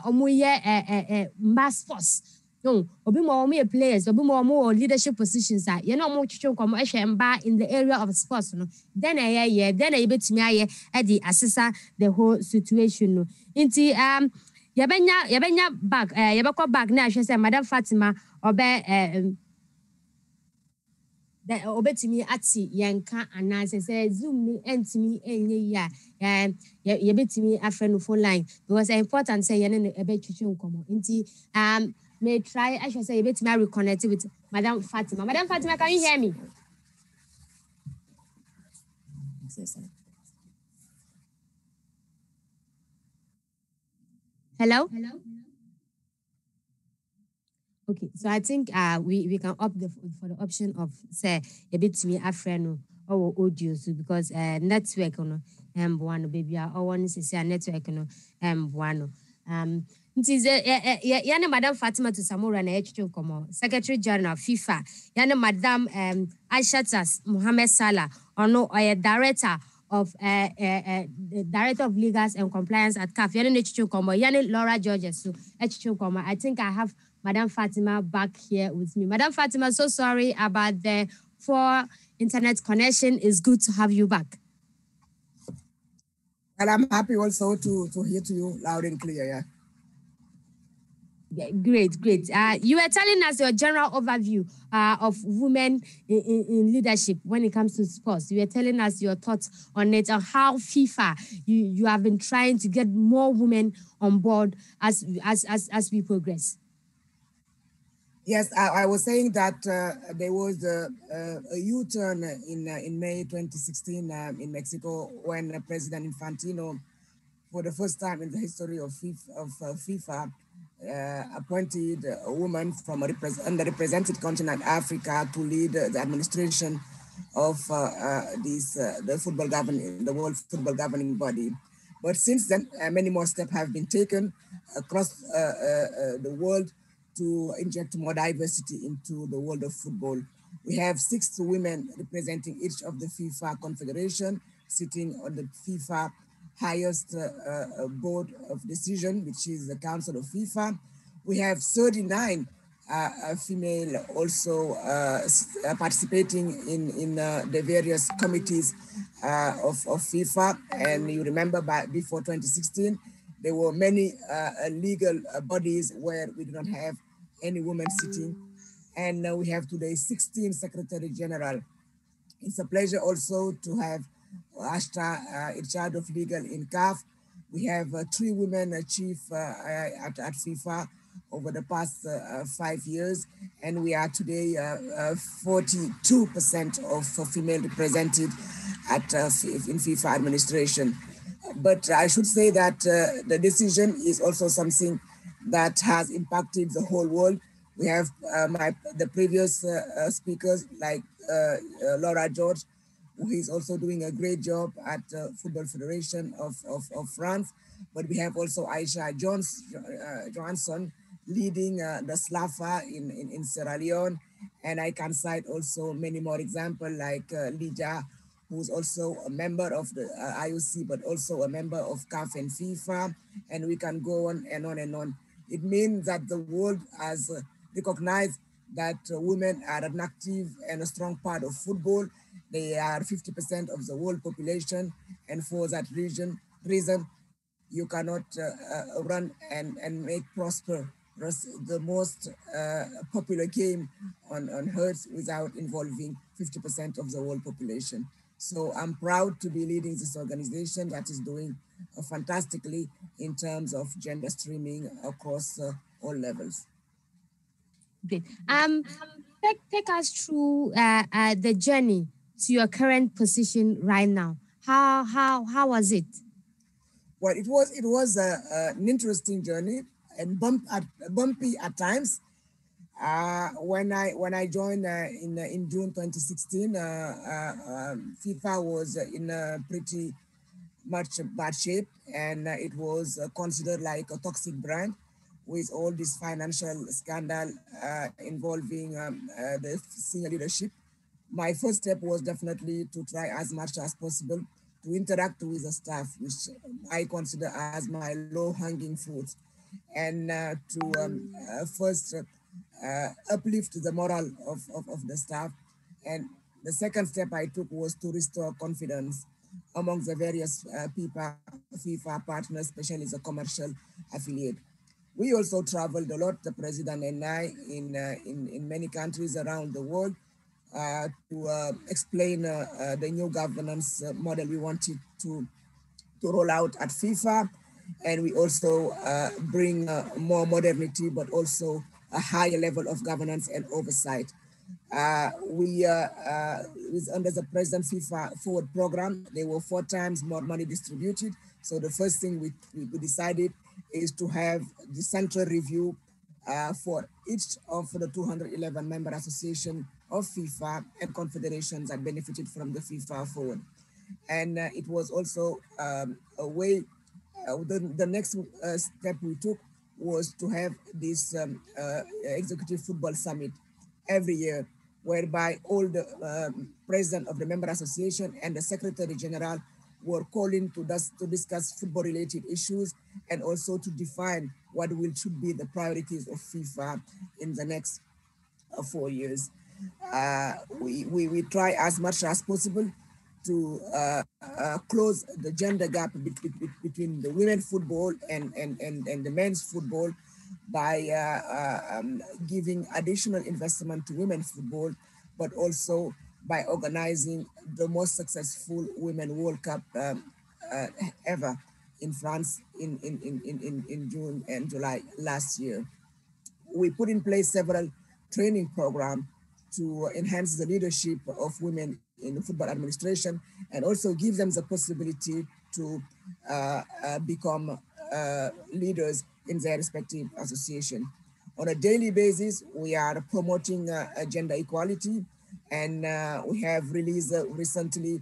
omo ye ma sports. No, obi mo players, obi mo leadership positions you know mo chicho komo mba in the area of sports no. Then then betimi aye the assessa the whole situation no. Inti yabenya back yabekọ back na ahwe say Madam Fatima obe the obetimi ati yenka anase say Zoom ni entimi enye ya yebetimi afre no phone line because important say yene no ebe chicho komo. Inti may try, I should say, a bit more reconnect with Madam Fatima. Madam Fatima, can you hear me? Hello? Okay, so I think we can opt for the option of say a bit to me a friend or audio so because network no one baby or one is say network no one Yana Madam Fatima to Samora na echicho komo Secretary General FIFA Yana Madam Ayisha Mohammed Salah ono or Director of Director of Legals and Compliance at CAF Yana echicho komo Yana Laura Georges so echicho komo. I think I have Madam Fatima back here with me. Madam Fatima, so sorry about the poor internet connection. It's good to have you back. And I'm happy also to hear to you loud and clear, yeah. Great. You were telling us your general overview of women in leadership when it comes to sports. You were telling us your thoughts on it, on how FIFA you have been trying to get more women on board as we progress. Yes, I was saying that there was a U-turn in May 2016 in Mexico when President Infantino, for the first time in the history of FIFA, appointed a woman from underrepresented continent Africa to lead the administration of the World Football Governing Body. But since then, many more steps have been taken across the world to inject more diversity into the world of football. We have 6 women representing each of the FIFA Confederation, sitting on the FIFA highest board of decision, which is the Council of FIFA. We have 39 female also participating in the various committees of FIFA. And you remember before 2016, there were many legal bodies where we do not have any women sitting. And we have today 16 Secretary General. It's a pleasure also to have Ashta in charge of legal in CAF. We have 3 women chief at FIFA over the past 5 years, and we are today 42% of female represented in FIFA administration. But I should say that the decision is also something that has impacted the whole world. We have the previous speakers like Laura George, who is also doing a great job at Football Federation of France. But we have also Ayisha Johansson leading the SLAFA in Sierra Leone. And I can cite also many more examples like Lydia, who's also a member of the IOC, but also a member of CAF and FIFA, and we can go on and on and on. It means that the world has recognized that women are an active and a strong part of football. They are 50% of the world population, and for that reason, you cannot run and make prosper the most popular game on earth without involving 50% of the world population. So I'm proud to be leading this organization that is doing fantastically in terms of gender streaming across all levels. Great. Take us through the journey to your current position right now. How was it? Well, it was an interesting journey and bumpy at times. When I joined in June 2016, FIFA was in a pretty much bad shape, and it was considered like a toxic brand with all this financial scandal involving the senior leadership. My first step was definitely to try as much as possible to interact with the staff, which I consider as my low-hanging fruit, and to first uplift the morale of the staff. And the second step I took was to restore confidence among the various FIFA partners, especially the commercial affiliate. We also traveled a lot, the president and I, in many countries around the world to explain the new governance model we wanted to roll out at FIFA. And we also bring more modernity, but also a higher level of governance and oversight. We under the President FIFA Forward program, there were 4 times more money distributed. So the first thing we decided is to have the central review for each of the 211 member association of FIFA and confederations that benefited from the FIFA Forward. And it was also a way, the next step we took was to have this executive football summit every year, whereby all the president of the member association and the secretary general were calling to discuss football related issues and also to define what should be the priorities of FIFA in the next 4 years. We try as much as possible to close the gender gap between the women's football and the men's football by giving additional investment to women's football, but also by organizing the most successful Women World Cup ever in France in June and July last year. We put in place several training programs to enhance the leadership of women in the football administration and also give them the possibility to become leaders in their respective association. On a daily basis, we are promoting gender equality, and we have released recently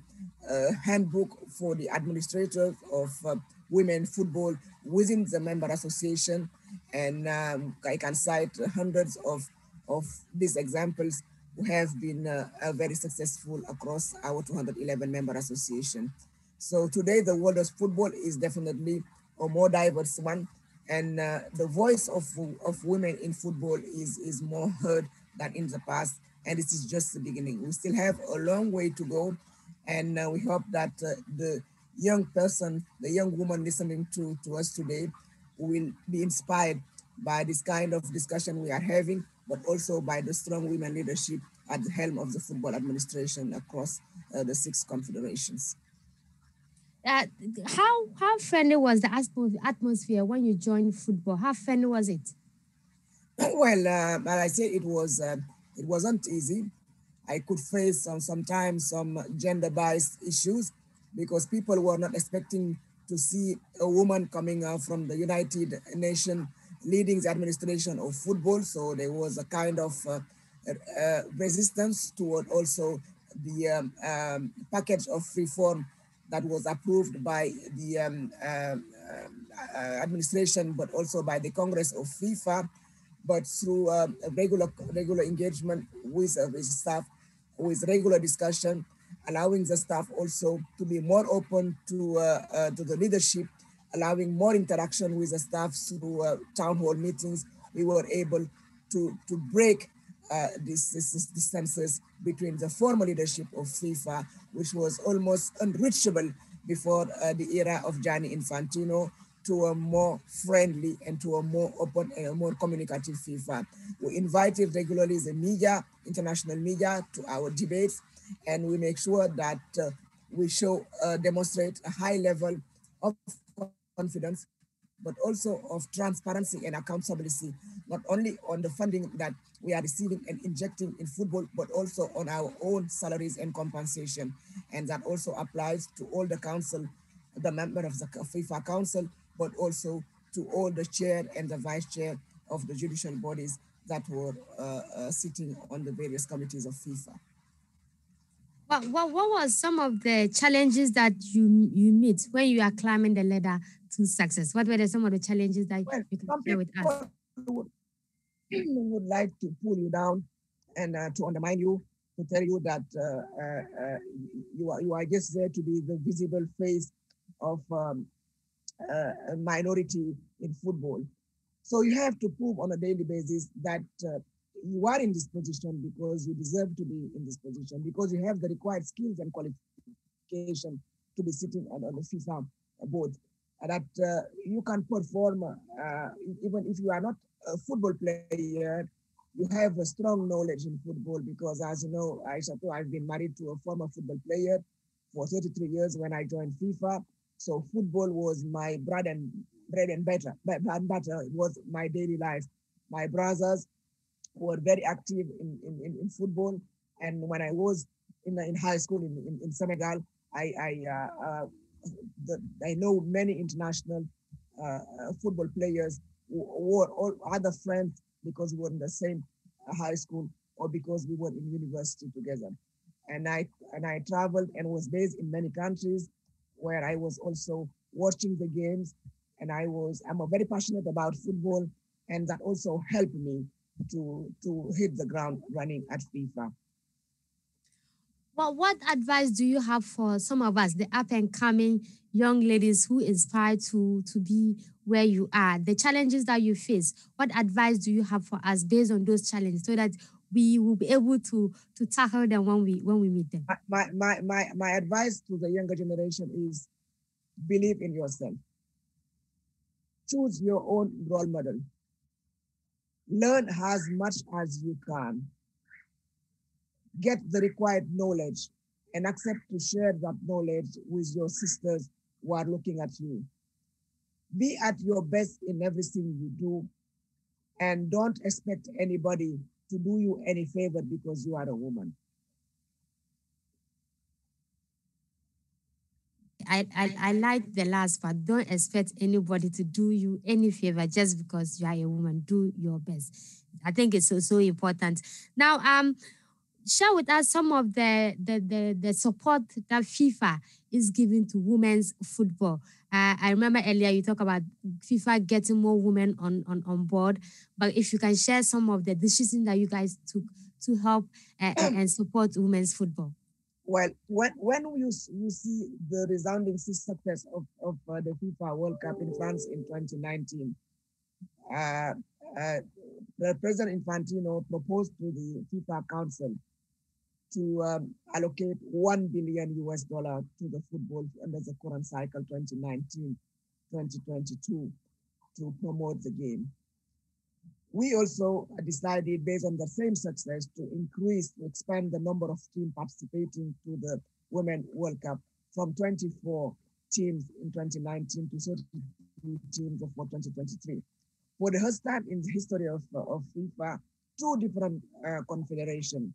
a handbook for the administrators of women football within the member association. And I can cite hundreds of these examples who have been very successful across our 211 member association. So today, the world of football is definitely a more diverse one, and the voice of women in football is more heard than in the past, and this is just the beginning. We still have a long way to go, and we hope that the young person, the young woman listening to us today will be inspired by this kind of discussion we are having, but also by the strong women leadership at the helm of the football administration across the 6 confederations. How friendly was the atmosphere when you joined football? How friendly was it? Well, as I said, it wasn't easy. I could face sometimes some gender-biased issues because people were not expecting to see a woman coming out from the United Nations leading the administration of football. So there was a kind of resistance toward also the package of reform that was approved by the administration, but also by the Congress of FIFA. But through regular engagement with staff, with regular discussion, allowing the staff also to be more open to the leadership, allowing more interaction with the staff through town hall meetings. We were able to break these distances between the former leadership of FIFA, which was almost unreachable before the era of Gianni Infantino, to a more friendly and to a more open and a more communicative FIFA. We invited regularly the media, international media, to our debates, and we make sure that we demonstrate a high level of confidence, but also of transparency and accountability, not only on the funding that we are receiving and injecting in football, but also on our own salaries and compensation. And that also applies to all the council, the member of the FIFA council, but also to all the chair and the vice chair of the judicial bodies that were sitting on the various committees of FIFA. What was some of the challenges that you meet when you are climbing the ladder to success? What were some of the challenges that you can share with us? Would like to pull you down and to undermine you, to tell you that you are just there to be the visible face of a minority in football. So you have to prove on a daily basis that you are in this position because you deserve to be in this position, because you have the required skills and qualification to be sitting on the FIFA board. That you can perform even if you are not a football player, you have a strong knowledge in football because, as you know, I've been married to a former football player for 33 years when I joined FIFA. So football was my bread and butter. It was my daily life. My brothers were very active in football. And when I was in high school in Senegal, I know many international football players who were all other friends because we were in the same high school or because we were in university together. And I traveled and was based in many countries where I was also watching the games, and I'm a very passionate about football, and that also helped me to hit the ground running at FIFA. Well, what advice do you have for some of us, the up and coming young ladies who inspire to be where you are, the challenges that you face? What advice do you have for us based on those challenges so that we will be able to tackle them when we meet them? My advice to the younger generation is believe in yourself. Choose your own role model. Learn as much as you can. Get the required knowledge and accept to share that knowledge with your sisters who are looking at you. Be at your best in everything you do, and don't expect anybody to do you any favor because you are a woman. I like the last part. Don't expect anybody to do you any favor just because you are a woman. Do your best. I think it's so important. Now, share with us some of the support that FIFA is giving to women's football. I remember earlier you talked about FIFA getting more women on board, but if you can share some of the decisions that you guys took to help and support women's football. Well, when you see the resounding success of the FIFA World Cup in France in 2019, uh, uh, the President Infantino proposed to the FIFA Council to allocate $1 billion to the football under the current cycle 2019-2022 to promote the game. We also decided, based on the same success, to expand the number of teams participating to the Women World Cup from 24 teams in 2019 to 32 teams for 2023. For the first time in the history of FIFA, two different confederations,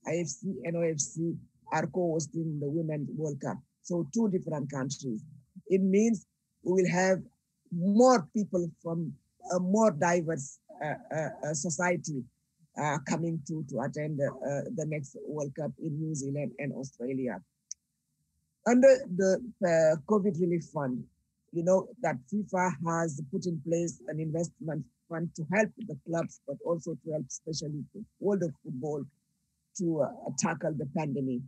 IFC and OFC, are co-hosting the Women's World Cup. So two different countries. It means we will have more people from a more diverse society coming to attend the next World Cup in New Zealand and Australia. Under the COVID Relief Fund, you know that FIFA has put in place an investment fund to help the clubs, but also to help especially the world of football to tackle the pandemic.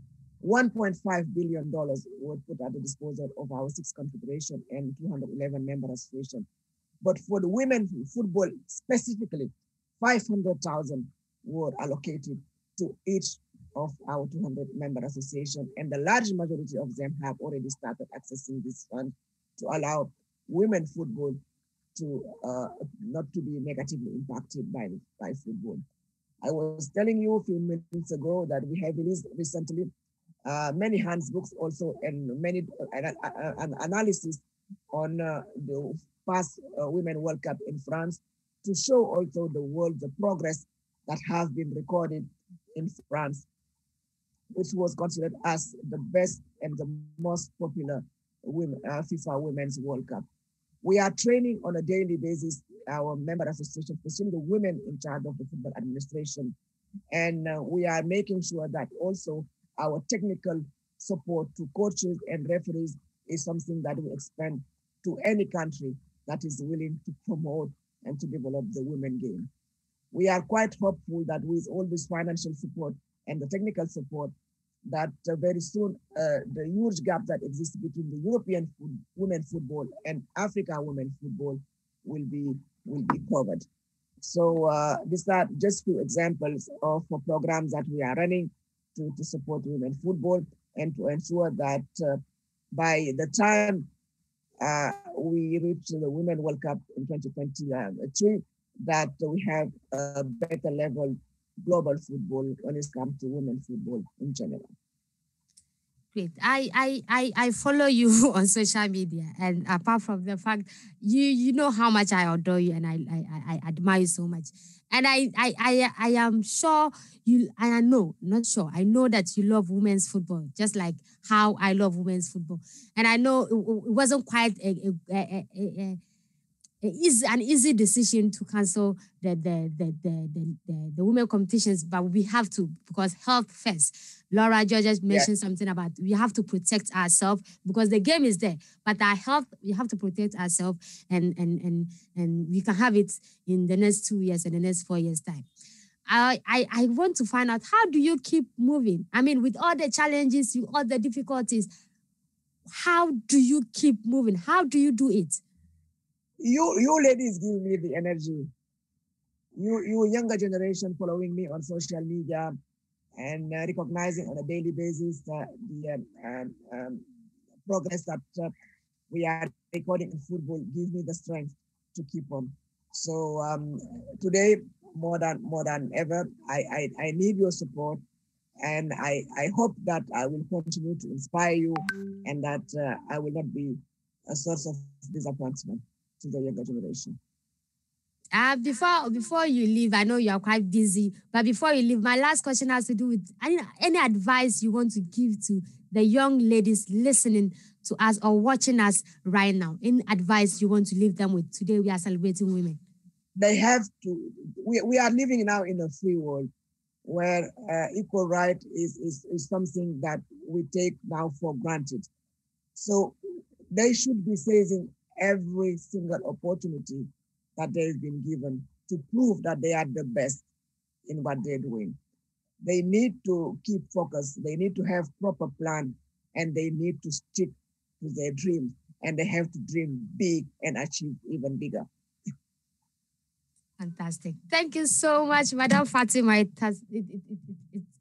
$1.5 billion were put at the disposal of our 6 confederation and 211 member associations. But for the women football specifically, 500,000 were allocated to each of our 200 member associations, and the large majority of them have already started accessing this fund to allow women football to not to be negatively impacted by football. I was telling you a few minutes ago that we have released recently many handbooks also and many analysis on the past Women World Cup in France to show also the world the progress that has been recorded in France, which was considered as the best and the most popular FIFA Women's World Cup. We are training on a daily basis our member association, especially the women in charge of the football administration. And we are making sure that also our technical support to coaches and referees is something that we expand to any country that is willing to promote and to develop the women game. We are quite hopeful that with all this financial support and the technical support, that very soon the huge gap that exists between the European women football and Africa women football will be covered. So these are just few examples of programs that we are running to support women football and to ensure that by the time we reach the Women World Cup in 2023, that we have a better level global football when it comes to women football in general. Great. I follow you on social media, and apart from the fact you know how much I adore you and I admire you so much, and I am sure you. I know, not sure. I know that you love women's football just like how I love women's football, and I know it wasn't quite an easy decision to cancel the women competitions, but we have to because health first. Laura George mentioned something about we have to protect ourselves because the game is there, but our health we have to protect ourselves, and we can have it in the next 2 years and the next 4 years time. I want to find out, how do you keep moving? I mean, with all the challenges, with all the difficulties, how do you keep moving? How do you do it? You ladies give me the energy. You younger generation following me on social media and recognizing on a daily basis the progress that we are recording in football gives me the strength to keep on. So today, more than ever, I need your support, and I hope that I will continue to inspire you, and that I will not be a source of disappointment to the younger generation. Before you leave, I know you are quite busy, but before you leave, my last question has to do with any advice you want to give to the young ladies listening to us or watching us right now. Any advice you want to leave them with? Today we are celebrating women. They have to. We are living now in a free world where equal right is something that we take now for granted. So they should be seizing every single opportunity that they've been given to prove that they are the best in what they're doing. They need to keep focused. They need to have proper plan, and they need to stick to their dreams, and they have to dream big and achieve even bigger. Fantastic. Thank you so much, Madam Fatima.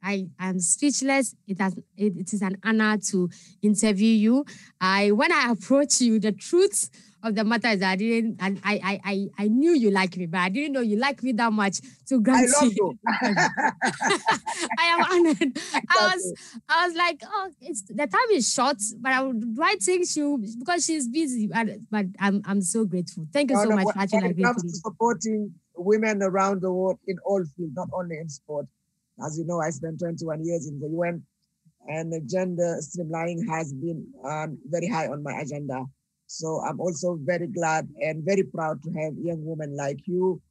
I am speechless. It is an honor to interview you. When I approach you, the truth of the matter is that I knew you like me, but I didn't know you like me that much to grant I love you. I am honored. I was like, oh, the time is short, but I would write things because she's busy. But I'm so grateful. Thank you so much for actually agreeing. When it comes to supporting women around the world in all fields, not only in sport. As you know, I spent 21 years in the UN, and gender streamlining has been very high on my agenda. So I'm also very glad and very proud to have young women like you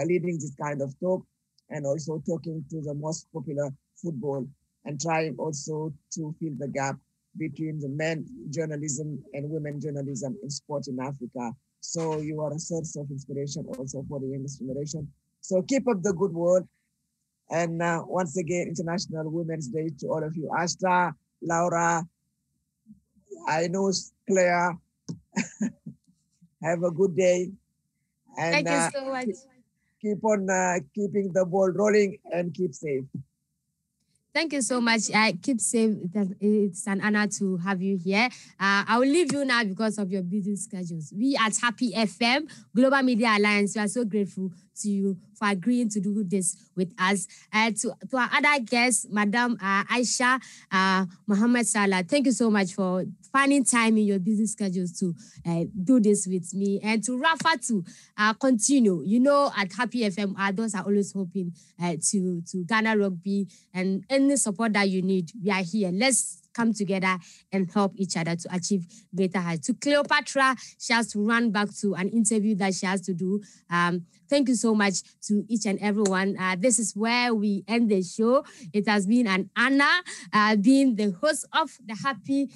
leading this kind of talk, and also talking to the most popular football, and trying also to fill the gap between the men journalism and women journalism in sport in Africa. So you are a source of inspiration also for the youngest generation. So keep up the good work. And once again, International Women's Day to all of you. Asta, Laura, I know Claire, have a good day. And Thank you so much. keep on keeping the ball rolling and keep safe. Thank you so much. I keep saying that it's an honor to have you here. I will leave you now because of your busy schedules. We at Happy FM, Global Media Alliance, we are so grateful to you for agreeing to do this with us. To our other guests, Madam Ayisha Muhammad Salah, thank you so much for finding time in your busy schedules to do this with me. And to Rafa to continue. You know, at Happy FM, our doors are always hoping to Ghana Rugby and any support that you need. We are here. Let's come together and help each other to achieve greater heights. To Cleopatra, she has to run back to an interview that she has to do. Thank you so much to each and everyone. This is where we end the show. It has been an honor being the host of the Happy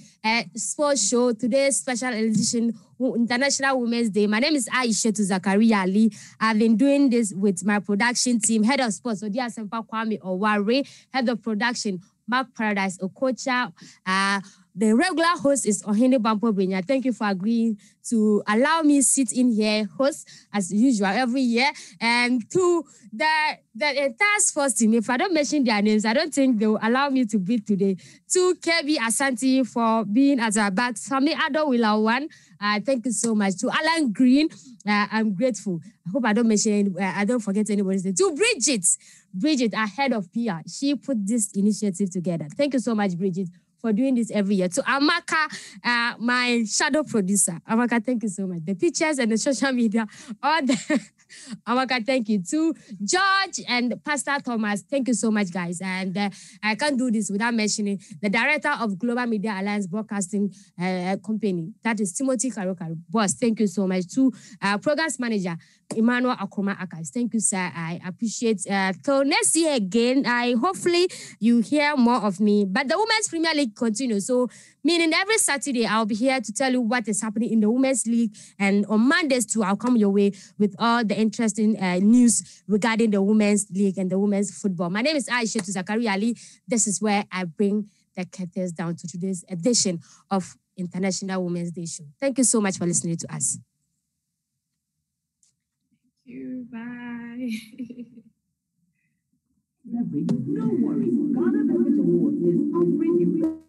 Sports Show. Today's special edition, International Women's Day. My name is Ayisha Zakaria Ali. I've been doing this with my production team, Head of Sports, Odia Sempa Kwame Oware, Head of Production, Mark Paradise Okocha. The regular host is Ohene Bampo Brenya. Thank you for agreeing to allow me sit in here, host as usual every year. And to the task force team, if I don't mention their names, I don't think they will allow me to breathe today. To KB Asante for being at our back. Sami Ado Wilawan, thank you so much. To Alan Green, I'm grateful. I hope I don't mention, I don't forget anybody's name. To Bridget, our head of PR, she put this initiative together. Thank you so much, Bridget, for doing this every year. To Amaka, my shadow producer. Amaka, thank you so much. The pictures and the social media, all the Amaka, thank you. To George and Pastor Thomas, thank you so much, guys. And I can't do this without mentioning the director of Global Media Alliance Broadcasting Company. That is Timothy Karokaru. Boss, thank you so much. To programs manager, Emmanuel Akroma Akas. Thank you, sir. I appreciate. Till next year again, hopefully you hear more of me. But the Women's Premier League continues. So, meaning every Saturday, I'll be here to tell you what is happening in the Women's League. And on Mondays, too, I'll come your way with all the interesting news regarding the Women's League and the Women's Football. My name is Ayisha Zakaria Ali. This is where I bring the curtains down to today's edition of International Women's Day Show. Thank you so much for listening to us. Thank you. Bye. No worries. Ghana Beverage Awards is offering you